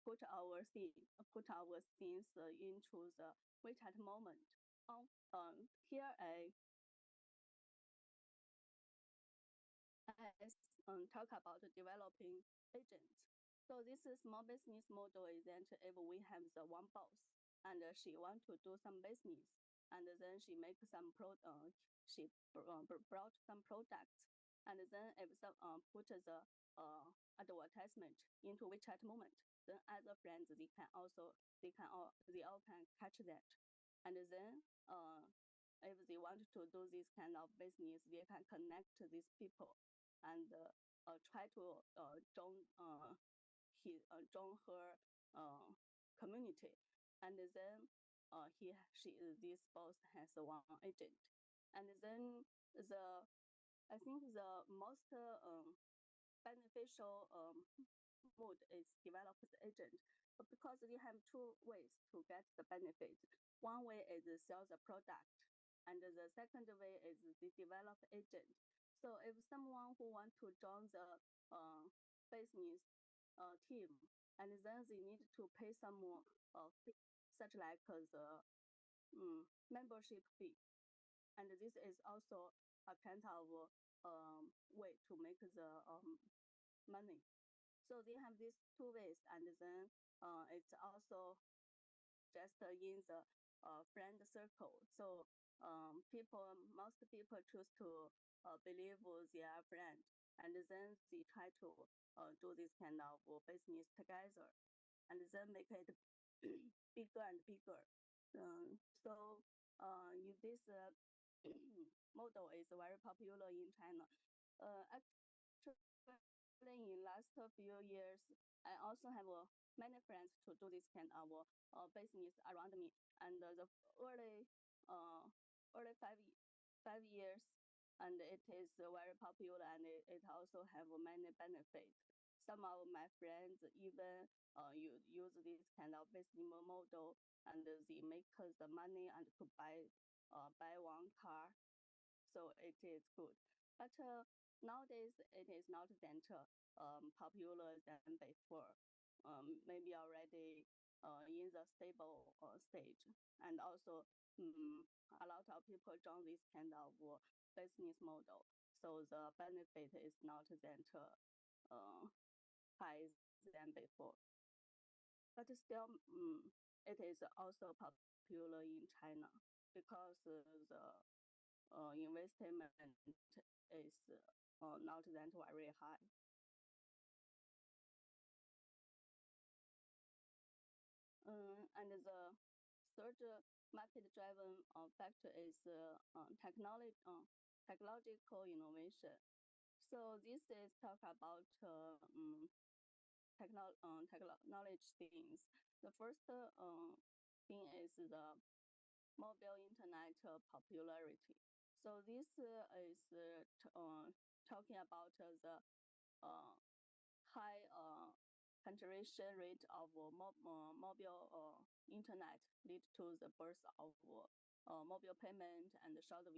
put our things into the WeChat moment. Here I talk about developing agents. So this small business model is that if we have the one boss and she want to do some business, and then she make some she brought some products, And then if some put the advertisement into WeChat moment, then other friends they all can catch that, and then if they want to do this kind of business, they can connect these people and try to join her community, and then this boss has one agent, and then I think the most beneficial mode is develop the agent, but because they have two ways to get the benefit. One way is sell the product, and the second way is they develop agent. So if someone who want to join the business team, and then they need to pay some more fee, such like the membership fee, and this is also a kind of way to make the money. So they have these two ways, and then it's also just in the friend circle. So most people choose to believe their friend, and then they try to do this kind of business together, and then make it bigger and bigger. So this model is very popular in China. Actually, in last few years, I also have many friends to do this kind of business around me. And the early early 5 years, and it is very popular, and it also have many benefits. Some of my friends even use this kind of business model, and they make the money and could buy one car, so it is good. But nowadays it is not that popular than before. Maybe already in the stable stage, and also a lot of people join this kind of business model, so the benefit is not that high than before. But still, it is also popular in China because the investment is not that very high. And the third market-driven factor is technological innovation. So this is talk about technology things. The first thing is the mobile internet popularity. So this is talking about the high penetration rate of mobile internet lead to the birth of mobile payment and short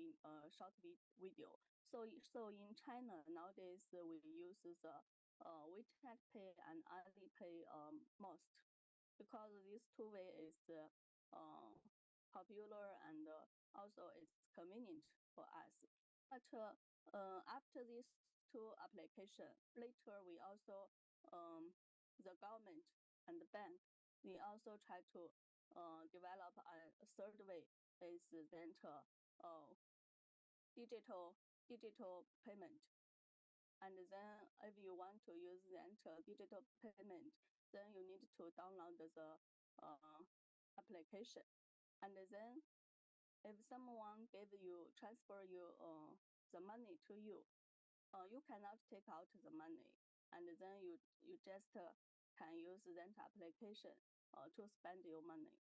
video. So in China nowadays we use the WeChat Pay and Alipay most, because this two way is popular, and also it's convenient for us. But after these two application, later we also the government and the bank, they also try to develop a third way, is then digital payment. And then if you want to use that digital payment, then you need to download the application. And then if someone transfer the money to you, you cannot take out the money, and then you just can use that application to spend your money.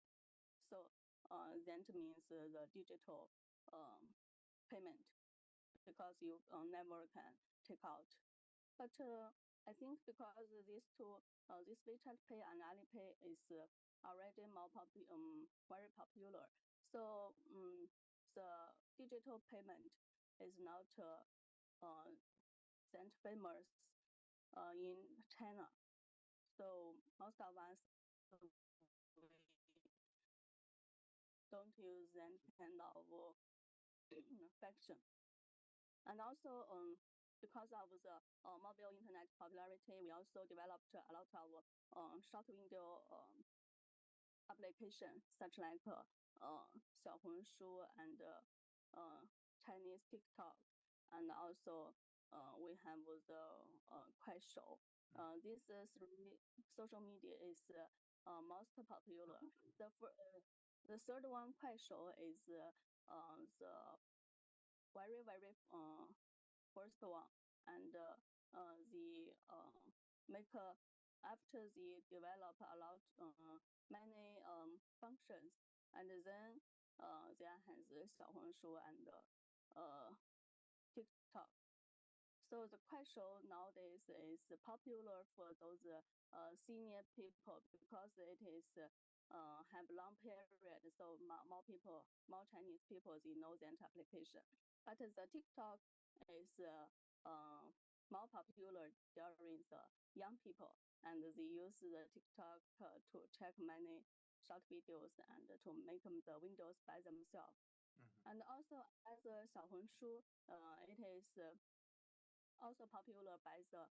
So that means the digital payment, because you never can take out. But I think because these two, this WeChat Pay and Alipay is already very popular. So the digital payment is not that famous in China. So most of us we don't use that kind of function. And also because of the mobile internet popularity, we also developed a lot of short video application, such like Xiaohongshu and Chinese TikTok, and also we have the Kuaishou. These three social media is most popular. The third one, Kuaishou, is the very first one, and the make after they develop a lot many functions, and then there has Xiaohongshu and TikTok. So the Kuaishou nowadays is popular for those senior people because it is have long period, so more people, more Chinese people, they know that application. But the TikTok is more popular during the young people, and they use the TikTok to check many short videos and to make them the windows by themselves. And also as a Xiaohongshu, it is also popular by the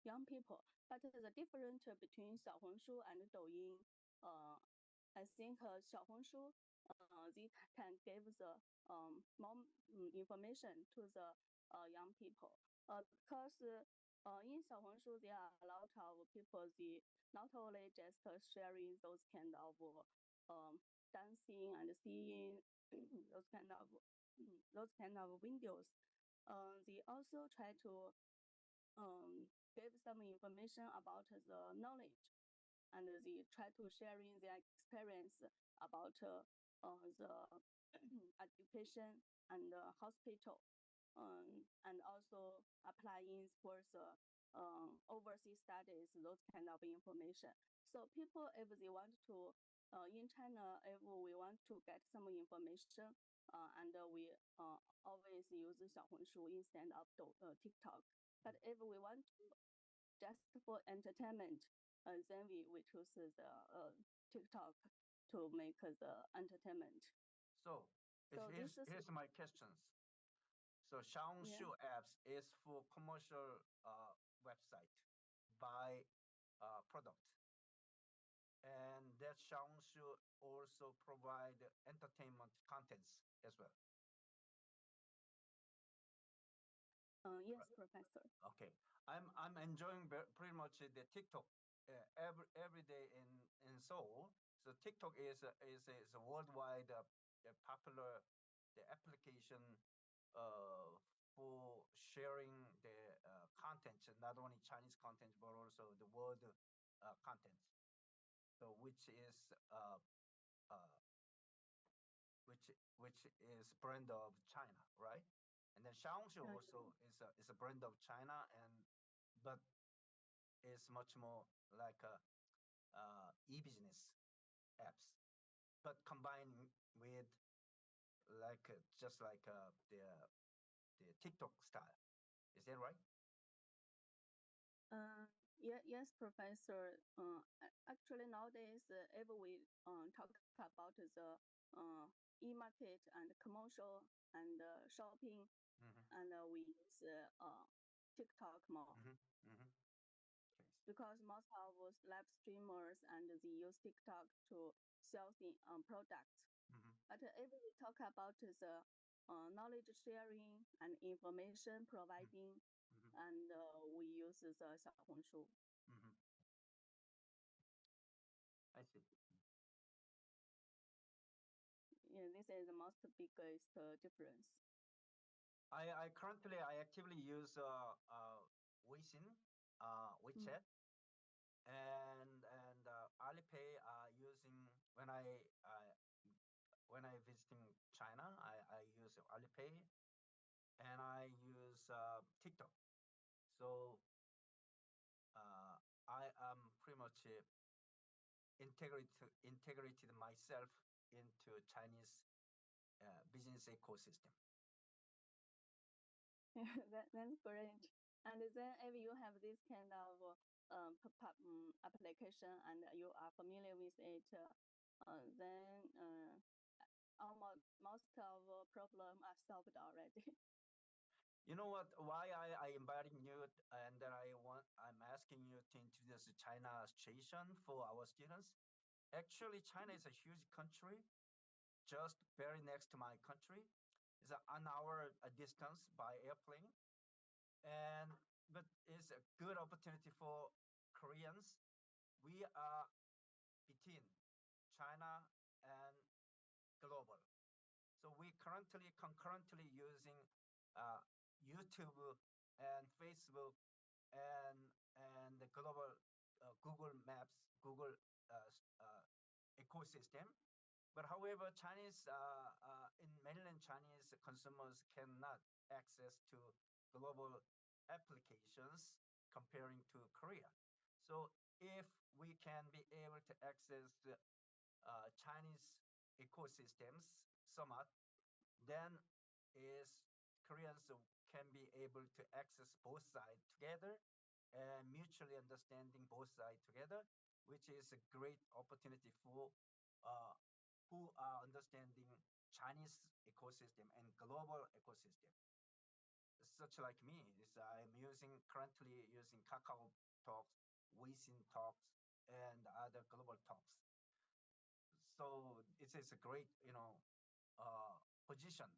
young people. But the difference between Xiaohongshu and Douyin, I think Xiaohongshu, they can give the more information to the young people. Because in Xiaohongshu, there are a lot of people, they not only just sharing those kind of dancing and seeing those kind of videos. They also try to give some information about the knowledge, and they try to sharing their experience about the education and hospital, and also applying for the overseas studies, those kind of information. So people, if they want to, in China, if we want to get some information, and we always use Xiaohongshu instead of TikTok. But if we want to just for entertainment, then we choose the TikTok to make the entertainment. So, here's my questions. So Xiaohongshu apps is for commercial website by product, and that Xiaohongshu also provide entertainment contents as well. Yes, Professor. Okay, I'm enjoying pretty much the TikTok every day in Seoul. So TikTok is a worldwide popular the application uh, for sharing the content, not only Chinese content but also the world content. So uh, which is brand of China, right? And then Xiaohongshu also is a brand of China, and but is much more like a e-business apps, but combined with like just like the TikTok style. Is that right? Yeah, yes, Professor. Actually, nowadays, if we talk about the e-market and commercial and shopping, Mm-hmm. and we use TikTok more. Mm-hmm. Mm-hmm. Because most of us live streamers and they use TikTok to sell the products. Mm-hmm. But if we talk about the knowledge sharing and information providing, Mm-hmm. and we use the Xiaohongshu. Mm-hmm. I see. Yeah, this is the most biggest difference. I currently I actively use Weixin, WeChat, and Alipay using when I visiting China, I use Alipay and I use TikTok. So I am pretty much integrated myself into Chinese business ecosystem. That's great. And then if you have this kind of application and you are familiar with it, then almost most of problem are solved already. You know what? Why I inviting you and that I'm asking you to introduce the China situation for our students. Actually, China is a huge country, just very next to my country. It's an hour distance by airplane, and but it's a good opportunity for Koreans. We are between China and global. So we concurrently using YouTube and Facebook and the global Google Maps, Google ecosystem. But however, in mainland Chinese consumers cannot access to global applications comparing to Korea. So if we can be able to access the Chinese ecosystems somewhat, then is Koreans can be able to access both sides together and mutually understanding both sides together, which is a great opportunity for uh, who are understanding Chinese ecosystem and global ecosystem. Such like me, I'm currently using Kakao Talks, Weixin Talks, and other global talks. So it is a great, position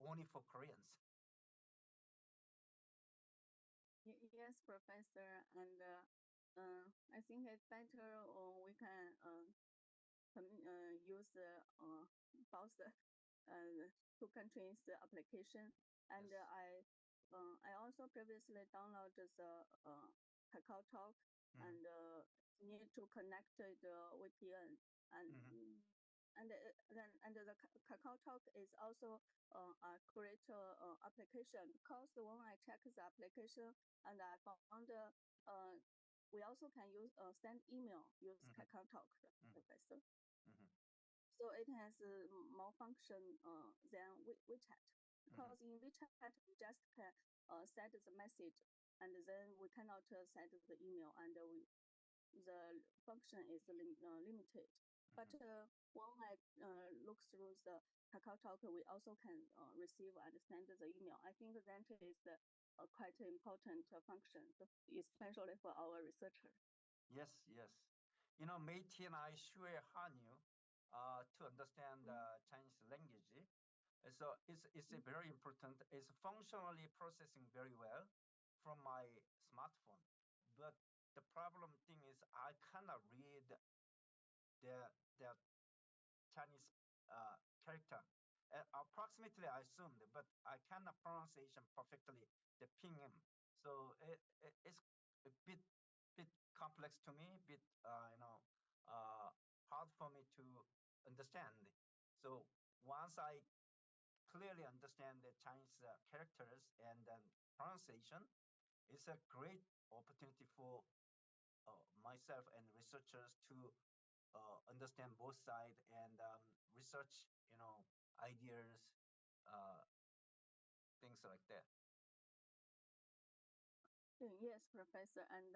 only for Koreans. Yes, Professor, and I think it's better we can use both two countries application. And Yes. I also previously downloaded the Kakao Talk, Mhm. and need to connect the VPN, and Mhm. then the Kakao Talk is also a great application, because when I check the application and I found we also can use send email, use Mhm. Kakao Talk, Mhm. Professor. Mhm. So it has more function than WeChat, Mhm. because in WeChat we just can send the message, and then we cannot send the email, and the function is limited. But Mhm. when I look through the Kakao Talk, we also can receive and send the email. I think that is quite important function, especially for our researcher. Yes, yes. Mei Ti and I share Hanyu to understand Chinese language. So it's a very important. It's functionally processing very well from my smartphone. But the problem thing is I cannot read the Chinese character. Approximately, I assumed, but I cannot pronunciation perfectly the pinyin. So it's a bit complex to me, bit hard for me to understand. So once I clearly understand the Chinese characters and pronunciation, it's a great opportunity for myself and researchers to understand both sides and research, ideas, uh, things like that. Yes, Professor, and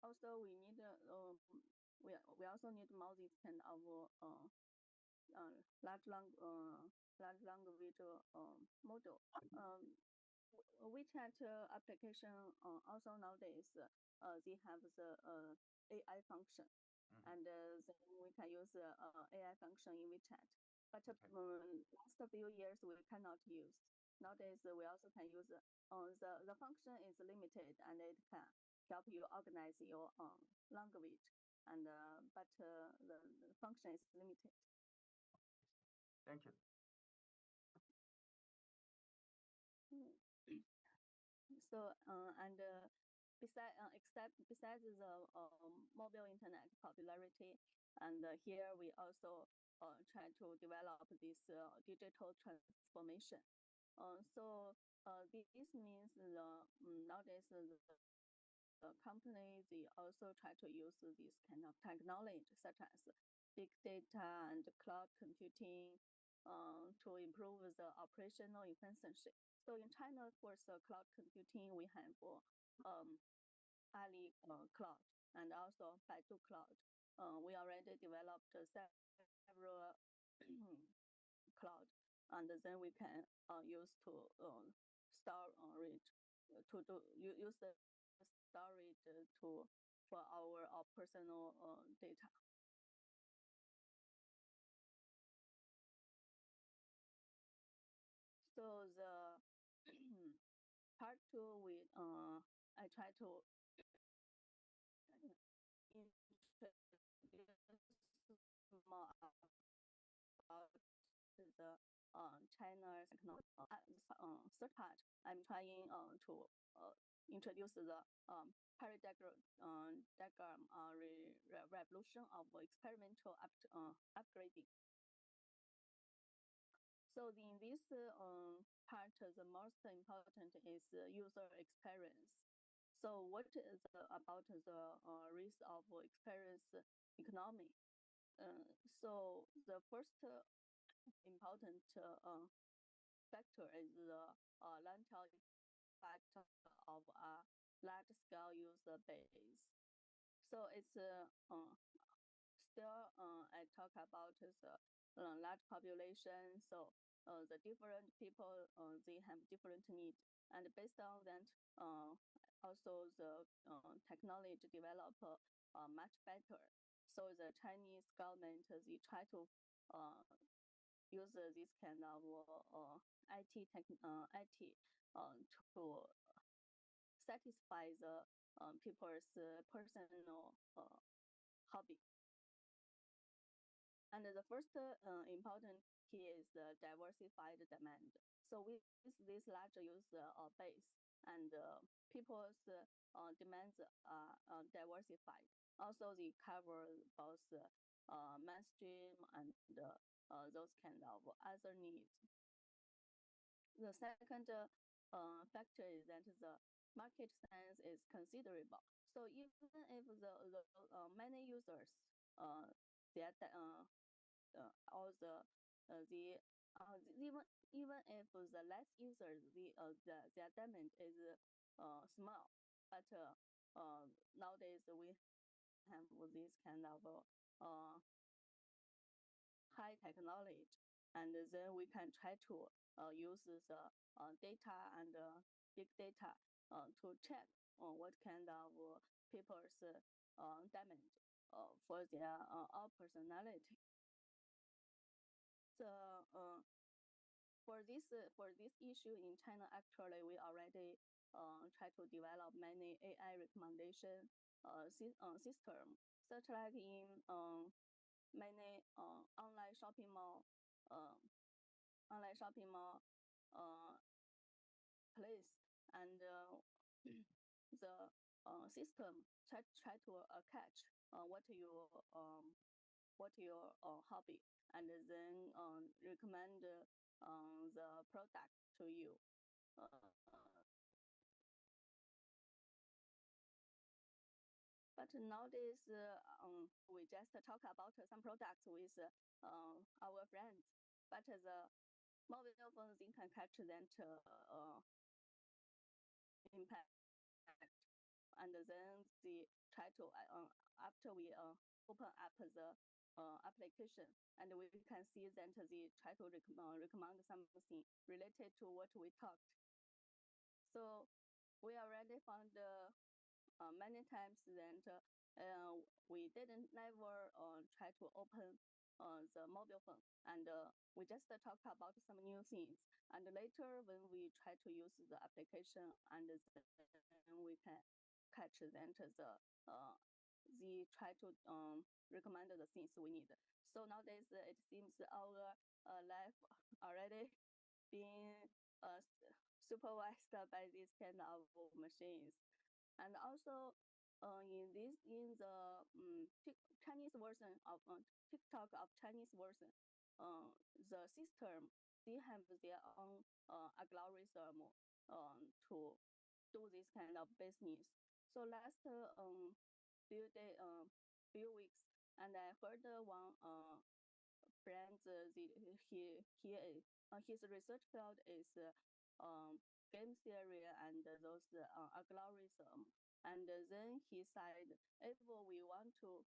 also we also need more this kind of uh, large large language model. WeChat application also nowadays they have the AI function, Mhm. and then we can use AI function in WeChat. But Okay. last few years we cannot use. Nowadays we also can use the function is limited, and it can help you organize your language, and but the function is limited. Thank you. So and besides the mobile internet popularity, and here we also try to develop this digital transformation. So this means nowadays the company they also try to use this kind of technology such as big data and cloud computing to improve the operational efficiency. So in China, for the cloud computing, we have Ali Cloud and also Baidu Cloud. We already developed several cloud, and then we can use to storage to use the storage to for our personal data. So the to I try to introduce more about the China's third part. I'm trying to introduce the paradigm revolution of experimental upgrading. So in this part, the most important is user experience. So what is about the risk of experience economy? So the first important factor is the long-term effect of a large-scale user base. So it's still I talk about the large population. So the different people they have different needs, and based on that, also the technology develop much better. So the Chinese government they try to use this kind of IT to satisfy the people's personal hobby. And the first important key is the diversified demand. So with this large user base and people's demands are diversified. Also, they cover both mainstream and those kind of other needs. The second factor is that the market size is considerable. So even if the many users, they are all the even if the less users, their demand is small, but nowadays we have this kind of high technology, and then we can try to use the data and big data to check what kind of people's demand for their all personality. So for this issue in China, actually we already try to develop many AI recommendation system, such like in many online shopping mall place, and the system try to catch what your hobby, and then recommend the product to you. But nowadays, we just talk about some products with our friends, but the mobile phones they can catch that impact, and then they try to after we open up the application, and we can see that they try to recommend something related to what we talked. So we already found many times that we didn't never try to open the mobile phone, and we just talk about some new things, and later when we try to use the application, and then we can catch that they try to recommend the things we need. So nowadays it seems our life already being supervised by this kind of machines. And also in the Chinese version of TikTok of Chinese version, the system they have their own algorithm to do this kind of business. So last few weeks, and I heard one friend his research field is game theory and those algorithm. And then he said, if we want to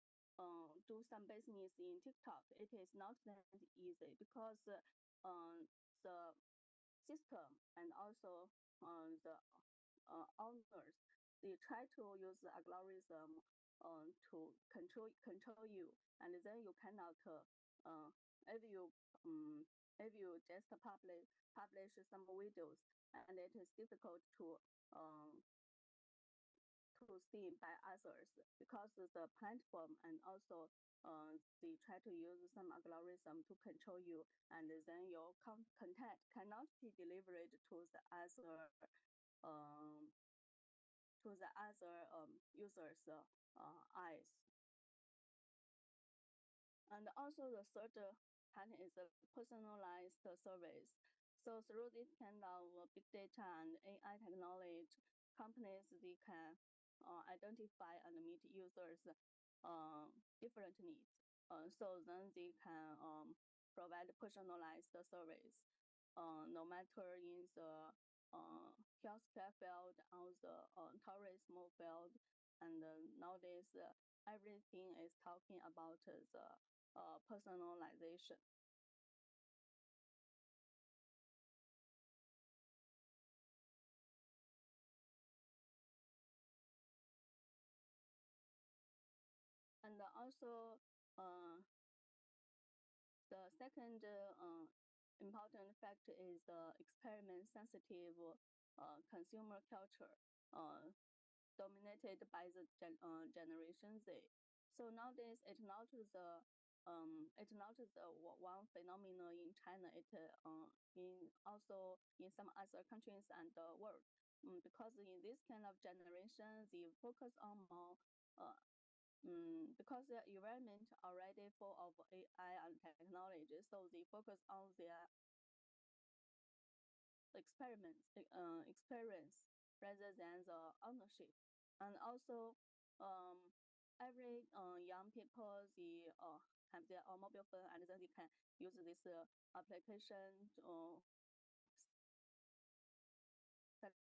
do some business in TikTok, it is not that easy, because the system and also the owners, they try to use the algorithm to control you, and then you cannot if you if you just publish some videos, and it is difficult to see by others because the platform and also they try to use some algorithm to control you, and then your content cannot be delivered to the other um, users' eyes. And also the third part is a personalized service. So through this kind of big data and AI technology, companies, they can identify and meet users' different needs. So then they can provide personalized service, no matter in the healthcare field or the tourism field. And nowadays, everything is talking about the personalization. And also, the second important factor is the experiment sensitive consumer culture dominated by the Generation Z. So nowadays, it's not the one phenomenon in China. It in also in some other countries and the world. Because in this kind of generation, they focus on more because the environment already full of AI and technology, so they focus on their experience rather than the ownership. And also, every young people, they have their own mobile phone, and then they can use this application like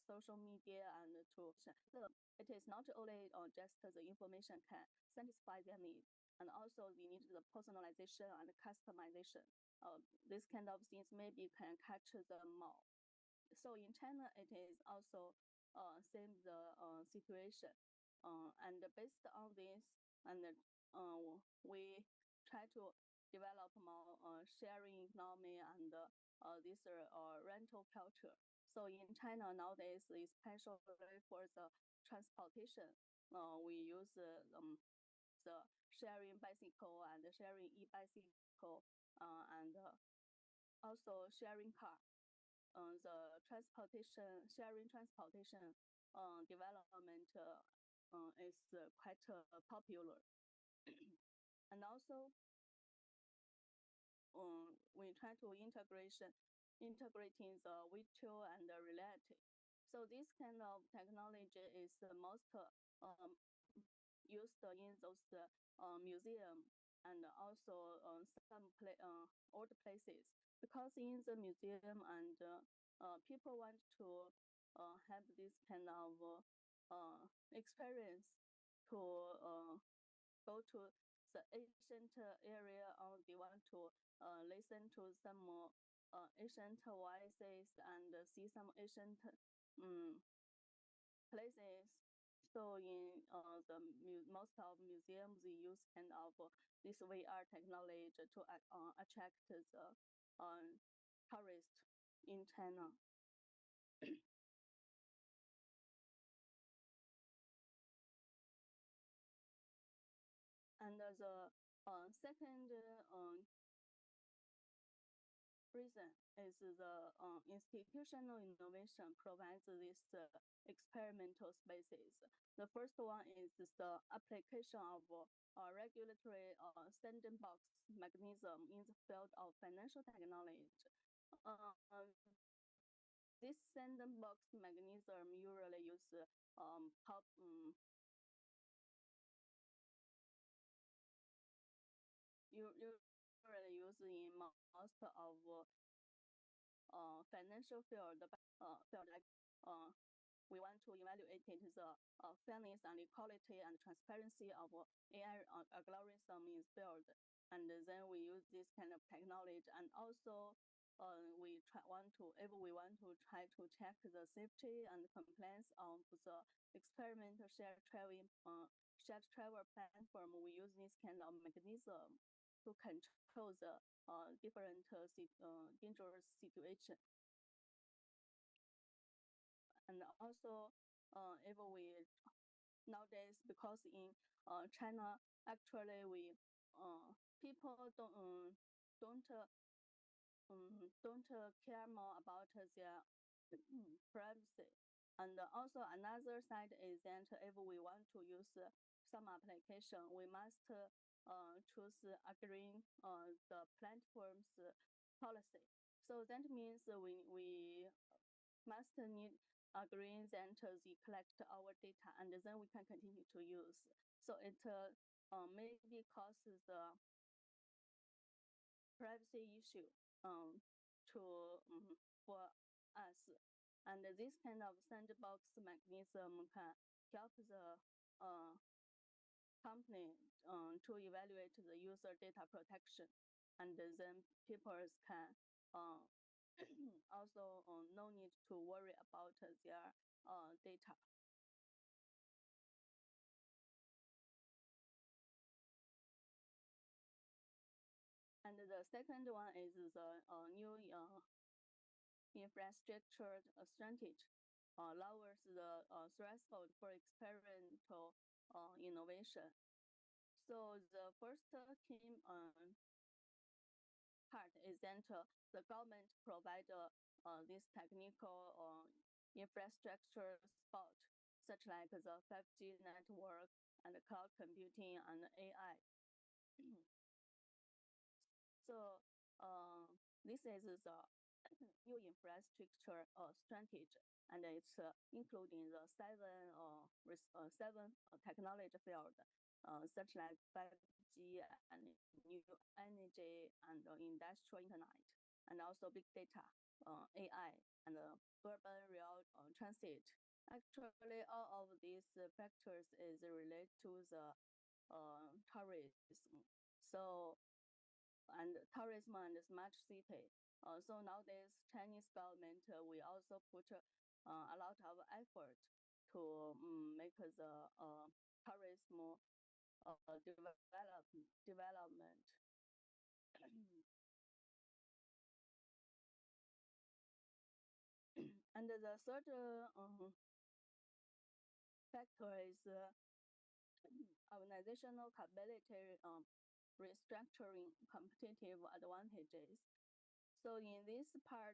social media and to it is not only just the information can satisfy their needs, and also they need the personalization and customization. This kind of things maybe can catch them more. So in China, it is also same the situation, and based on this, and we try to develop more sharing economy and this rental culture. So in China nowadays, especially for the transportation, we use the sharing bicycle and sharing e-bicycle, and also sharing car. The sharing transportation development is quite popular. And also, we try to integrating the virtual and the reality. So this kind of technology is the most used in those museum and also some old places, because in the museum and people want to have this kind of experience to go to the ancient area, or they want to listen to some ancient voices and see some ancient places. So in the most of museums, they use kind of this VR technology to attract the tourists in China. And the second reason is the institutional innovation provides this experimental spaces. The first one is the application of regulatory sandbox mechanism in the field of financial technology. This sandbox mechanism usually use usually used in most of financial field, like we want to evaluate the fairness and equality and transparency of AI algorithm in field, and then we use this kind of technology. And also if we want to try to check the safety and compliance of the experimental shared travel platform, we use this kind of mechanism. to control the different dangerous situation. And also, if we nowadays, because in China, actually we people don't care more about their privacy. And also another side is that if we want to use some application, we must choose agreeing the platform's policy. So that means we must need agree that they collect our data and then we can continue to use. So it maybe causes the privacy issue to for us. And this kind of sandbox mechanism can help the company to evaluate the user data protection. And then people can also no need to worry about their data. And the second one is the new infrastructure strategy lowers the threshold for experimental innovation. So the first key part is that the government provide this technical infrastructure support, such like the 5G network and cloud computing and AI. So this is the new infrastructure strategy, and it's including the seven technology field, such like 5G and new energy and industrial internet, and also big data, AI, and urban rail transit. Actually, all of these factors is related to the tourism. So and tourism and smart city. So nowadays, Chinese government we also put a lot of effort to make the tourism development. And the third factor is organizational capability restructuring competitive advantages. So in this part,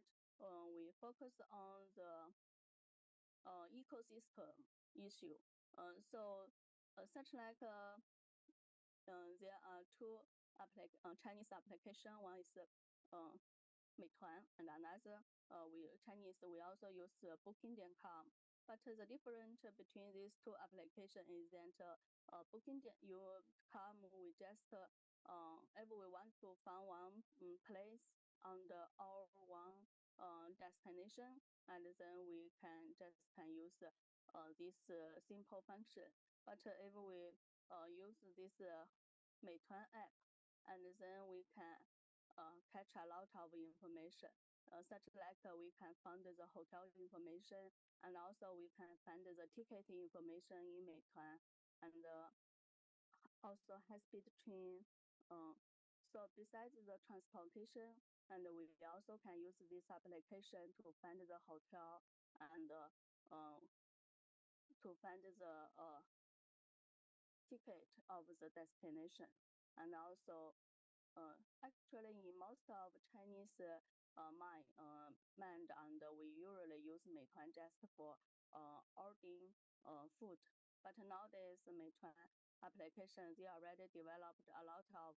we focus on the ecosystem issue. Such like there are two Chinese application. One is Meituan, and another we also use Booking.com. But the difference between these two applications is that Booking.com we just if we want to find one place on our one destination, and then we can use this simple function. But if we use this Meituan app, and then we can catch a lot of information, such like we can find the hotel information, and also we can find the ticket information in Meituan, and also high-speed train. So besides the transportation, and we also can use this application to find the hotel and to find the ticket of the destination. And also, actually, in most of Chinese mind, and we usually use Meituan just for ordering food. But nowadays, Meituan applications, they already developed a lot of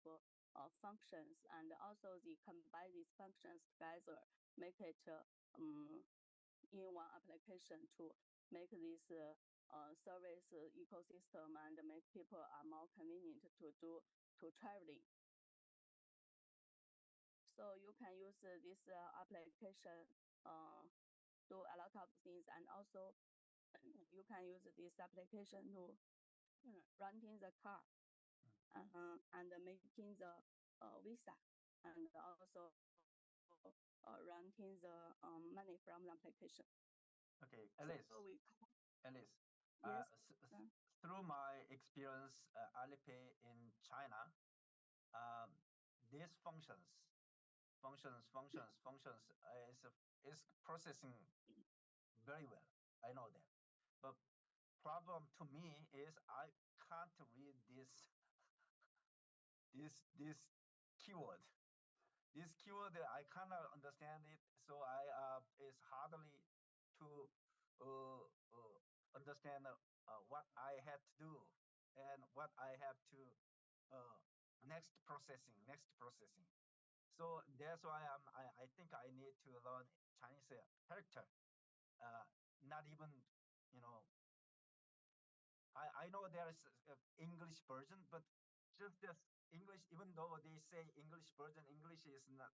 functions, and also they combine these functions together, make it in one application to make this service ecosystem and make people are more convenient to traveling. So you can use this application do a lot of things, and also you can use this application to renting the car and making the visa, and also renting the money from the application. Okay, Alice. So Alice. Yes. Through my experience Alipay in China, these functions is processing very well. I know that. But problem to me is I can't read this keyword. This keyword I cannot understand it, so I it's hardly to understand what I had to do and what I have to next processing. So that's why I think I need to learn Chinese character. Uh, Not even, you know, I know there is English version, but just this English, even though they say English version, English is not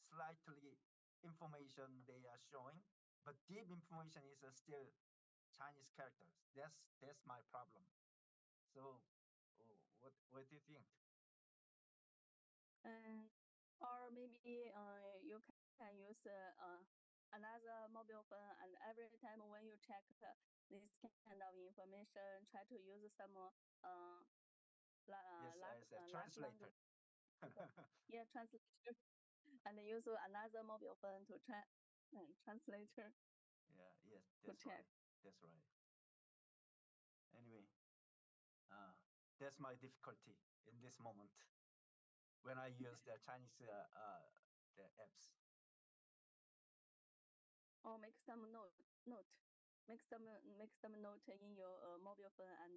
slightly information they are showing, but deep information is still Chinese characters. That's my problem. So, what do you think? And or maybe you can use another mobile phone, and every time when you check this kind of information, try to use some Yes, as a large translator. language, yeah, translator, and use another mobile phone to translator Yeah, yes, to that's check. right. That's right. Anyway, uh, that's my difficulty in this moment when I use the Chinese the apps. Or make some note, make some note in your mobile phone, and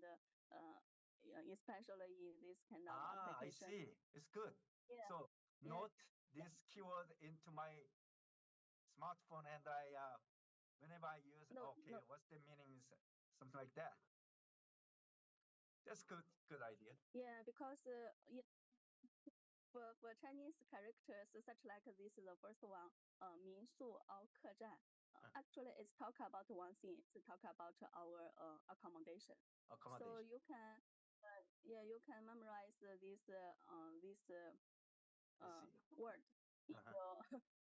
especially in this kind of I application. see. It's good. Yeah, So yeah. note this keyword into my smartphone, and I whenever I use, Note, okay, note. what's the meaning? Something like that. That's good. Good idea. Yeah, because yeah, for Chinese characters, such like this is the first one, 民宿 or 客栈. Uh, Actually, it's talk about one thing. It's talk about our accommodation. So Accommodation. you can, yeah, you can memorize this Let's see. word in Uh-huh. your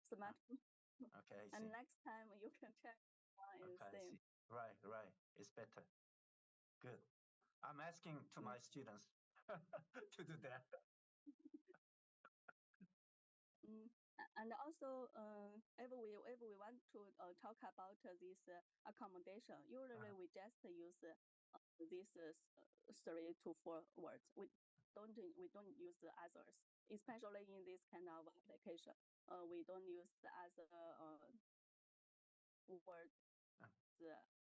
smartphone, Okay, I and see. next time you can check one and Okay, I same. see. Right, right. It's better. Good. I'm asking to Mm. my students to do that. Mm. And also, if we want to talk about this accommodation, usually Uh-huh. we just use these 3 to 4 words. We don't use the others, especially in this kind of application. We don't use the other words.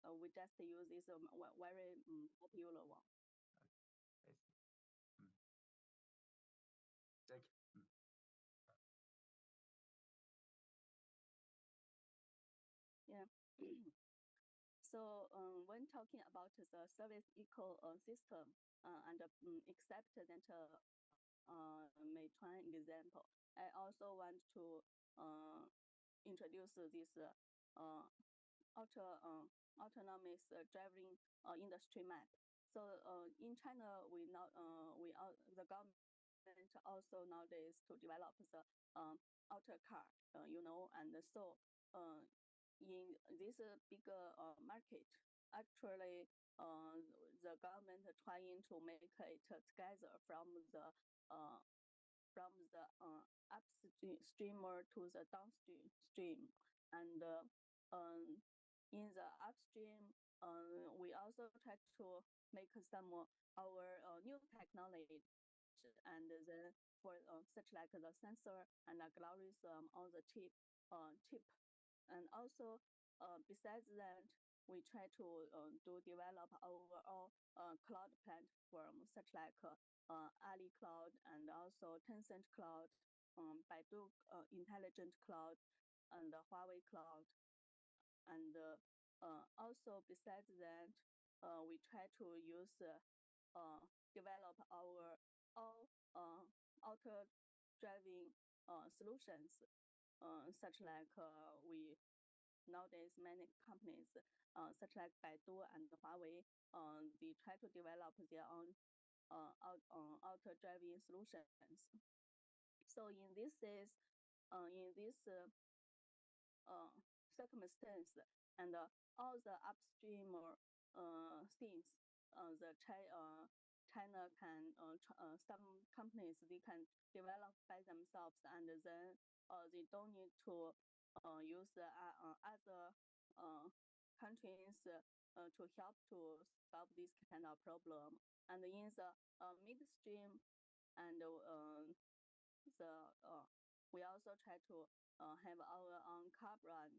Uh, We just use this very popular one. I see. Mm. Thank you. Mm. Yeah. So when talking about the service ecosystem, and except that Meituan example, I also want to introduce this autonomous driving industry map. So in China, the government also nowadays to develop the auto car, and so uh, in this bigger market, actually, the government trying to make it together uh, from the upstreamer to the downstream, and in the upstream, we also try to make some our new technology, and then for such like the sensor and algorithm on the chip, and also besides that, we try to develop our cloud platform, such like Ali Cloud, and also Tencent Cloud, Baidu Intelligent Cloud, and Huawei Cloud. And also besides that, we try to develop our all auto driving solutions, such like we nowadays many companies, such like Baidu and Huawei, they try to develop their own auto driving solutions. So in this circumstance, and all the upstream things, the China can some companies they can develop by themselves, and then they don't need to use other countries to help to solve this kind of problem. And in the midstream, and we also try to have our own car brand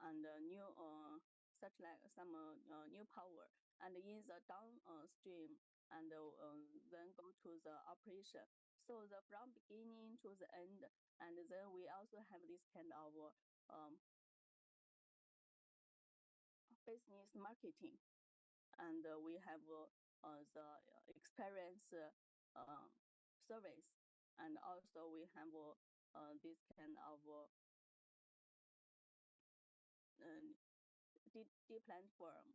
and new such like some new power, and in the downstream, and then go to the operation. So the from beginning to the end, and then we also have this kind of business marketing, and we have the experience service, and also we have this kind of D platform,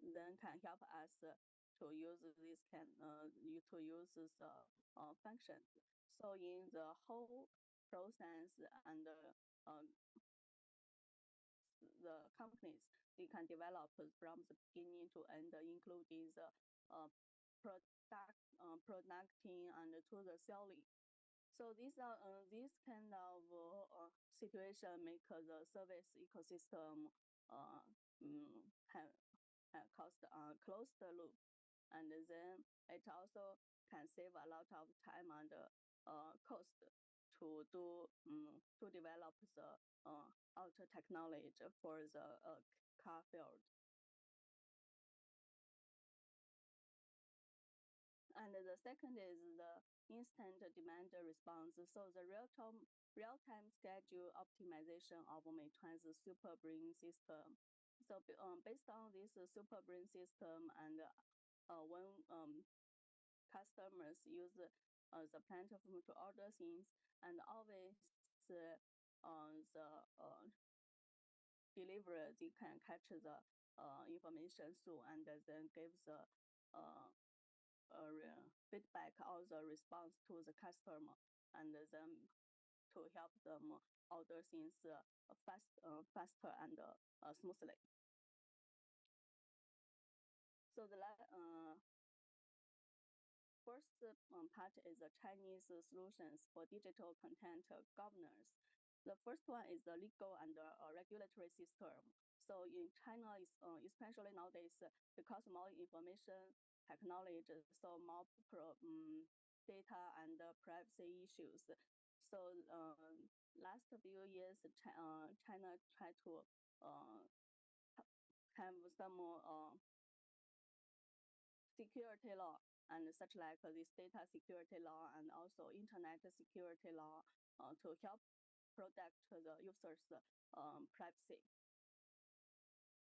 then can help us to use this to use this functions. So in the whole process, and the companies they can develop from the beginning to end, including the producting and to the selling. So these are this kind of situation make the service ecosystem have cost closed loop, and then it also can save a lot of time and cost to develop the auto technology for the car field. And the second is the instant demand response. So the real-time schedule optimization of Meituan's super brain system. So based on this super brain system, and when customers use the platform to order things, and always the deliverer they can catch the information soon, and then give the feedback or the response to the customer, and then to help them order things faster and smoothly. So the first part is the Chinese solutions for digital content governance. The first one is the legal and regulatory system. So in China, especially nowadays, because more information technology, so more data and privacy issues. So last few years, China tried to have some security law, and such like this data security law and also internet security law to help protect the users' privacy.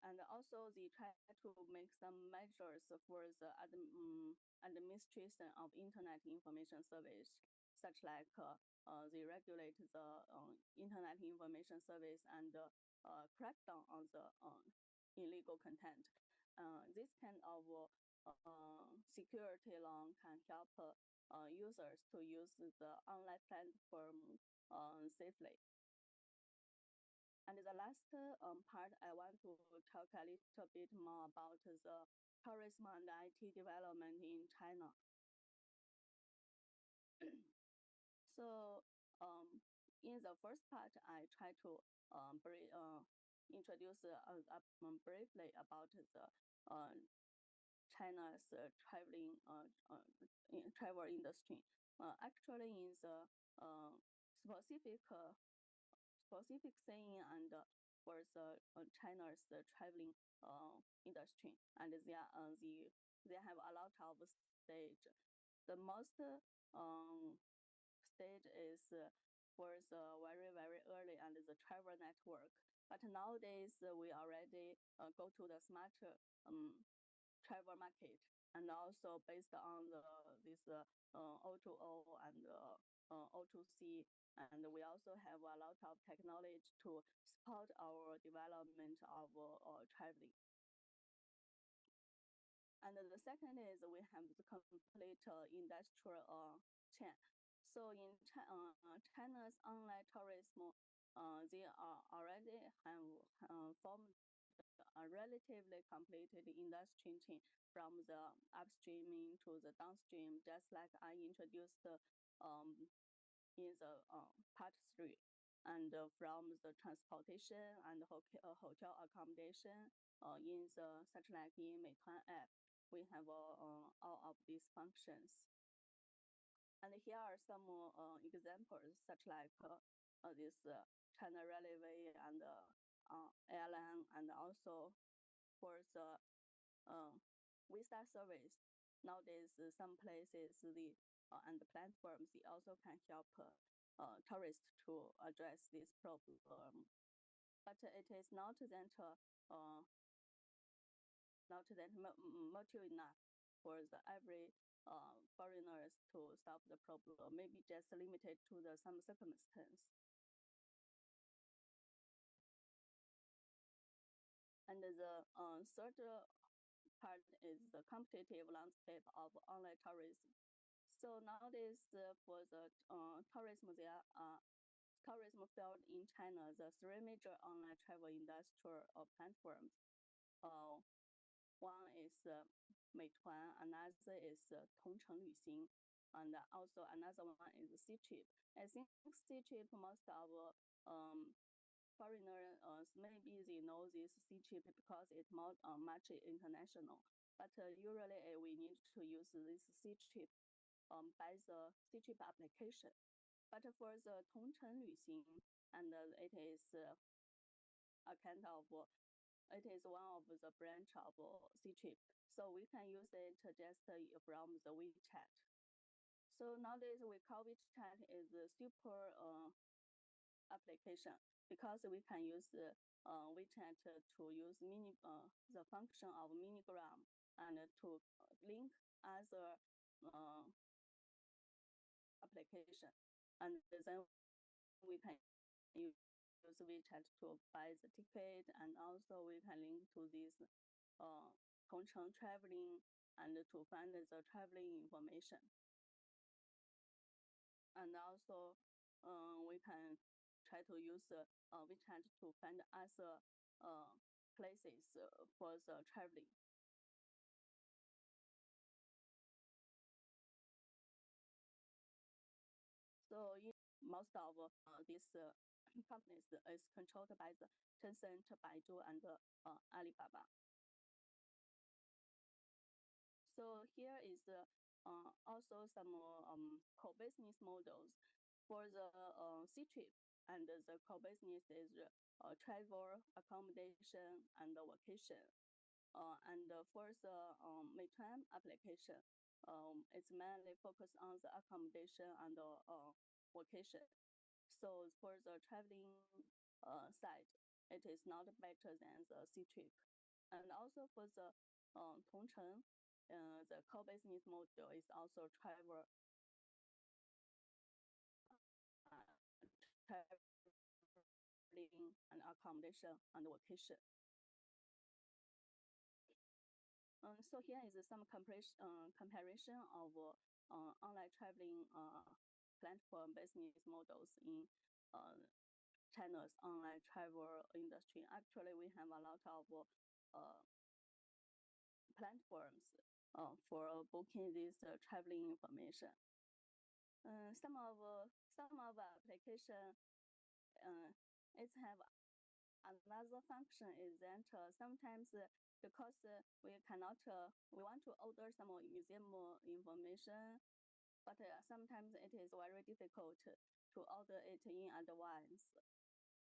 And also they try to make some measures for the administration of internet information service, such like they regulate the internet information service and crack down on the illegal content. This kind of security law can help users to use the online platform safely. And the last part, I want to talk a little bit more about the tourism and IT development in China. So in the first part, I try to introduce briefly about the China's travel industry. Actually, in the specific saying and for the China's traveling industry, and they have a lot of stage. The most stage is for the very early and the travel network. But nowadays we already go to the smarter travel market, and also based on this O2O and O2C, and we also have a lot of technology to support our development of traveling. And the second is we have the complete industrial chain. So in China's online tourism, they are already have formed a relatively completed industry chain from the upstream to the downstream, just like I introduced in the part 3. And from the transportation and hotel accommodation in the such like in Meituan app, we have all of these functions. And here are some examples, such like this China Railway and airline, and also for the visa service. Nowadays, some places and the platforms they also can help tourists to address this problem. But it is not that mature enough for the every foreigners to solve the problem. Maybe just limited to the some circumstance. And the third part is the competitive landscape of online tourism. So nowadays, for the tourism, there are tourism field in China, the 3 major online travel industrial platforms. One is Meituan, another is Tongcheng Luxing, and also another one is Ctrip. I think Ctrip, most of foreigners maybe they know this Ctrip because it's more much international. But usually we need to use this Ctrip by the Ctrip application. But for the Tongcheng Luxing, and it is a kind of it is one of the branch of Ctrip. So we can use it just from the WeChat. So nowadays we call WeChat is a super application because we can use WeChat to use the function of minigram and to link other application, and then we can use WeChat to buy the ticket, and also we can link to this Tongcheng traveling and to find the traveling information. And also we can try to use WeChat to find other places for the traveling. So most of these companies is controlled by the Tencent, Baidu, and Alibaba. So here is also some core business models for the Ctrip, and the core business is travel, accommodation, and vacation. And for the Meituan application, it's mainly focused on the accommodation and vacation. So for the traveling side, it is not better than the Ctrip. And also for the Tongcheng, the core business model is also travel, traveling and accommodation and vacation. So here is some comparison of online traveling platform business models in China's online travel industry. Actually, we have a lot of platforms for booking this traveling information. Some of application it have another function is that sometimes because we cannot we want to order some museum information, but sometimes it is very difficult to order it in advance.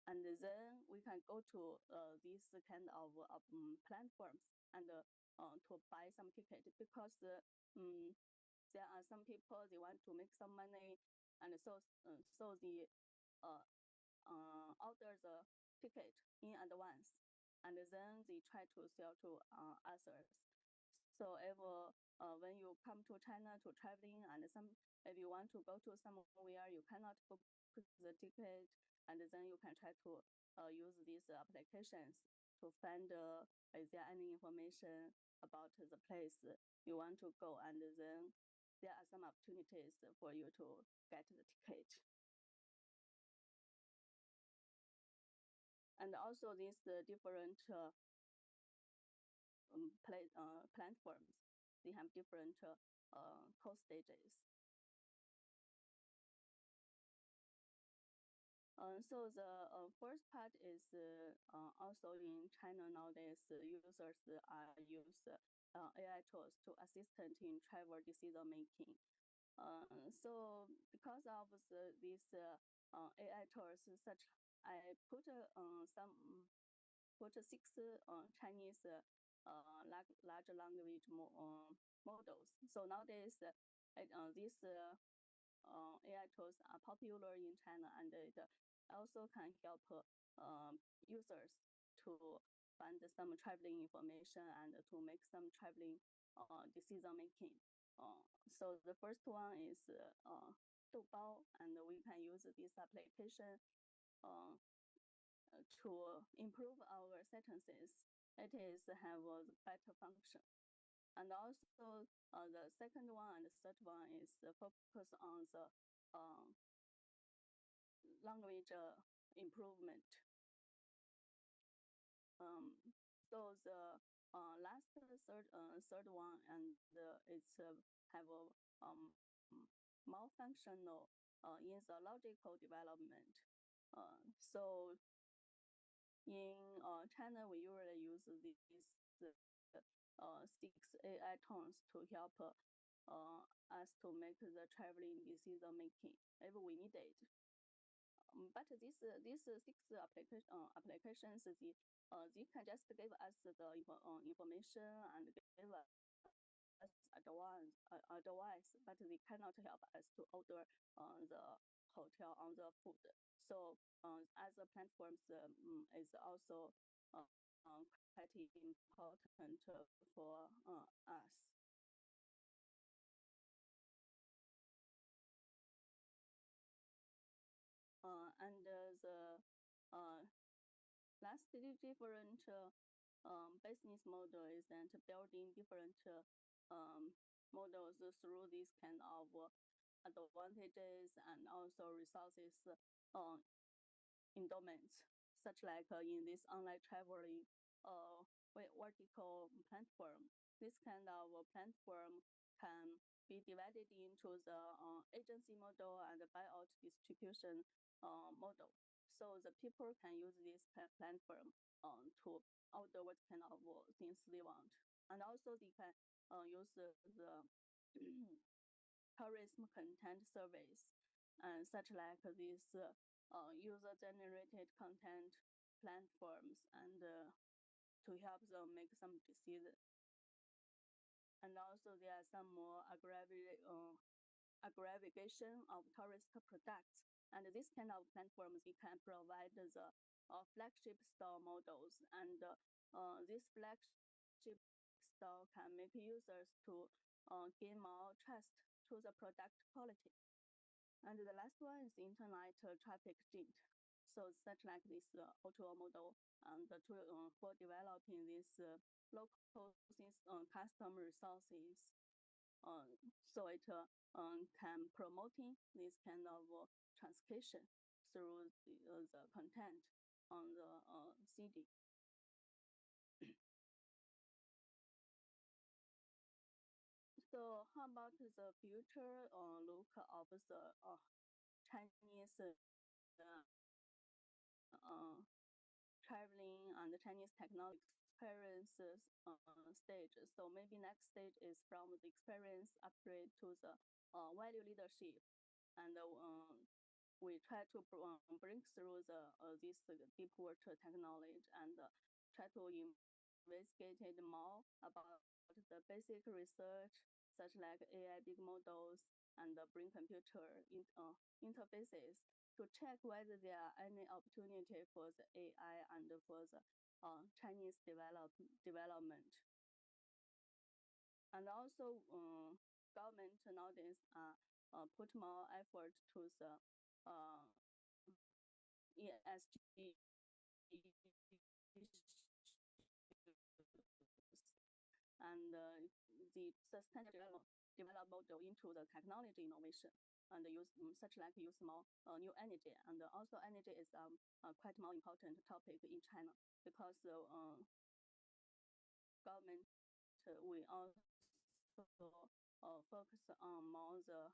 And then we can go to these kind of platforms and to buy some ticket, because there are some people they want to make some money, and so they order the ticket in advance, and then they try to sell to others. So if when you come to China to traveling, and if you want to go to somewhere you cannot book the ticket, and then you can try to use these applications to find is there any information about the place you want to go, and then there are some opportunities for you to get the ticket. And also these different platforms. They have different cost stages. So the first part is also in China nowadays, users use AI tools to assistant in travel decision making. So because of these AI tools, such I put six Chinese large language models. So nowadays, these AI tools are popular in China, and it also can help users to find some traveling information and to make some traveling decision making. So the first one is Doubao, and we can use this application to improve our sentences. It is have a better function. And also the second one and the third one is focus on the language improvement. So the last third one, and it's have a more functional in the logical development. So in China, we usually use these six AI tools to help us to make the traveling decision making if we need it. But these six applications, they can just give us the information and give us advice, but they cannot help us to order the hotel on the food. So other platforms is also quite important for us. And the last different business model is that building different models through these kind of advantages and also resources endowments, such like in this online traveling vertical platform. This kind of platform can be divided into the agency model and the buyout distribution model. So the people can use this platform to order what kind of things they want. And also they can use the tourism content surveys, and such like these user-generated content platforms, and to help them make some decisions. And also there are some more aggregation of tourist products. And this kind of platforms, we can provide the flagship store models, and this flagship store can make users to gain more trust to the product quality. And the last one is internet traffic gint. So such like this auto model, and for developing this local custom resources, so it can promoting this kind of transcription through the content on the CD. So how about the future look of the Chinese traveling and the Chinese technology experiences stage? So maybe next stage is from the experience upgrade to the value leadership, and we try to bring through this deep water technology, and try to investigate more about the basic research, such like AI big models, and bring computer interfaces to check whether there are any opportunity for the AI and for the Chinese development. And also government nowadays put more effort to the ESG and the sustainable develop model into the technology innovation, and use such like use more new energy. And also energy is quite more important topic in China, because government we also focus on more the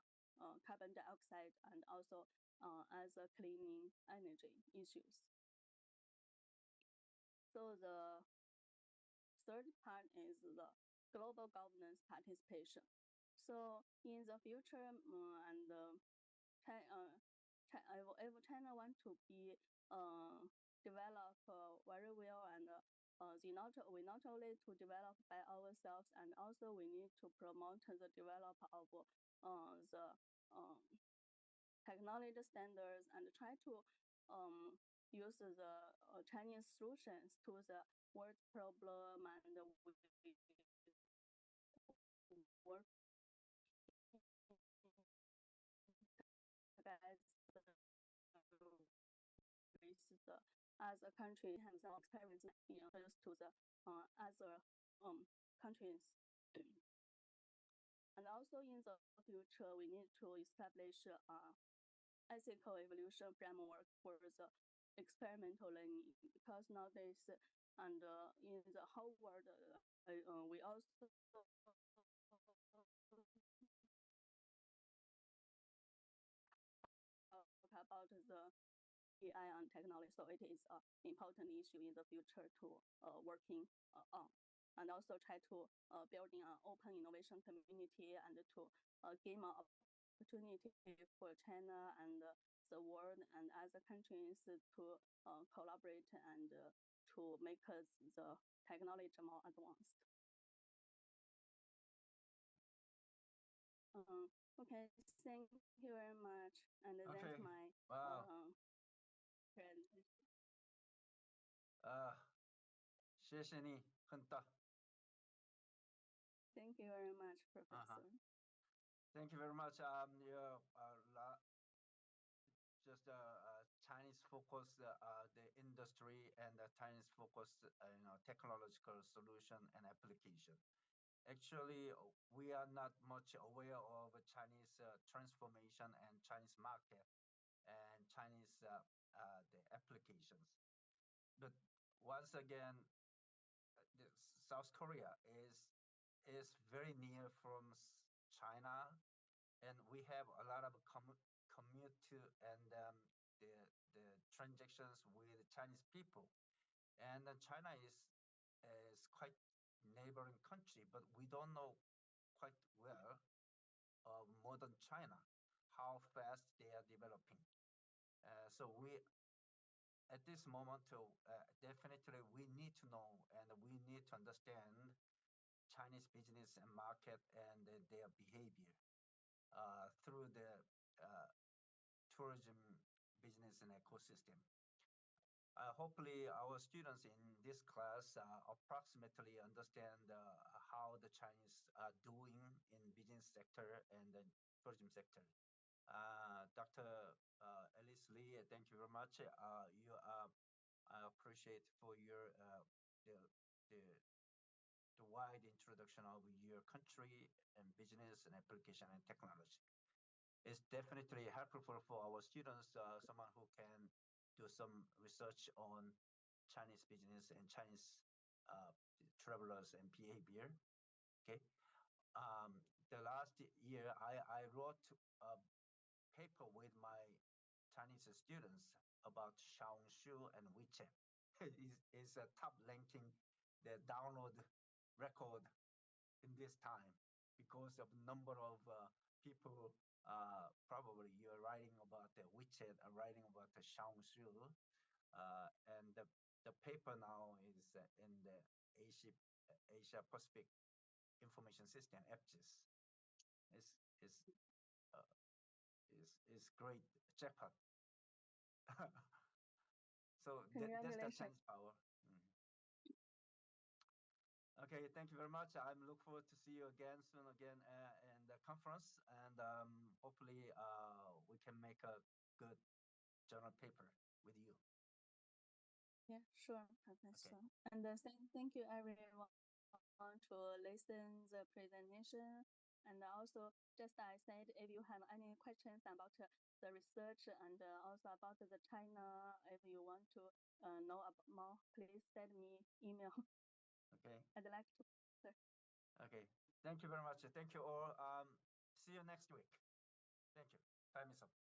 carbon dioxide and also as a cleaning energy issues. So the third part is the global governance participation. So in the future, if China want to be develop very well, and we not only to develop by ourselves, and also we need to promote the develop of the technology standards and try to use the Chinese solutions to the world problem, and we work together with the other countries have some experience introduced to the other countries. And also in the future, we need to establish ethical evolution framework for the experimental learning, because nowadays and in the whole world, we also talk about the AI and technology. So it is an important issue in the future to working on, and also try to building an open innovation community, and to gain more opportunity for China and the world and other countries to collaborate and to make the technology more advanced. Okay, thank you very much, and that's my presentation. 谢谢你，很大。Thank you very much, Professor. Thank you very much. Just Chinese focus the industry, and Chinese focus technological solution and application. Actually, we are not much aware of Chinese transformation and Chinese market and Chinese the applications. But once again, South Korea is very near from China, and we have a lot of commute to and the transactions with Chinese people. And China is quite neighboring country, but we don't know quite well modern China, how fast they are developing. So we at this moment, definitely we need to know, and we need to understand Chinese business and market and their behavior through the tourism business and ecosystem. Hopefully, our students in this class approximately understand how the Chinese are doing in business sector and the tourism sector. Dr. Alice Lee, thank you very much. I appreciate for your the wide introduction of your country and business and application and technology. It's definitely helpful for our students, someone who can do some research on Chinese business and Chinese travelers and behavior. Okay. The last year, I wrote a paper with my Chinese students about Xiaohongshu and WeChat. It's a top ranking the download record in this time because of number of people. Probably you're writing about the WeChat, writing about the Xiaohongshu, and the paper now is in the Asia Pacific Information System (APGIS). Is great jackpot. So that's the Chinese power. Okay, thank you very much. I'm look forward to see you again soon again in the conference, and hopefully we can make a good journal paper with you. Yeah, sure, Professor. Okay. And thank you everyone to listen the presentation. And also, just I said, if you have any questions about the research and also about the China, if you want to know about more, please send me email. Okay. I'd like to. Okay. Thank you very much. Thank you all. See you next week. Thank you. Time is up.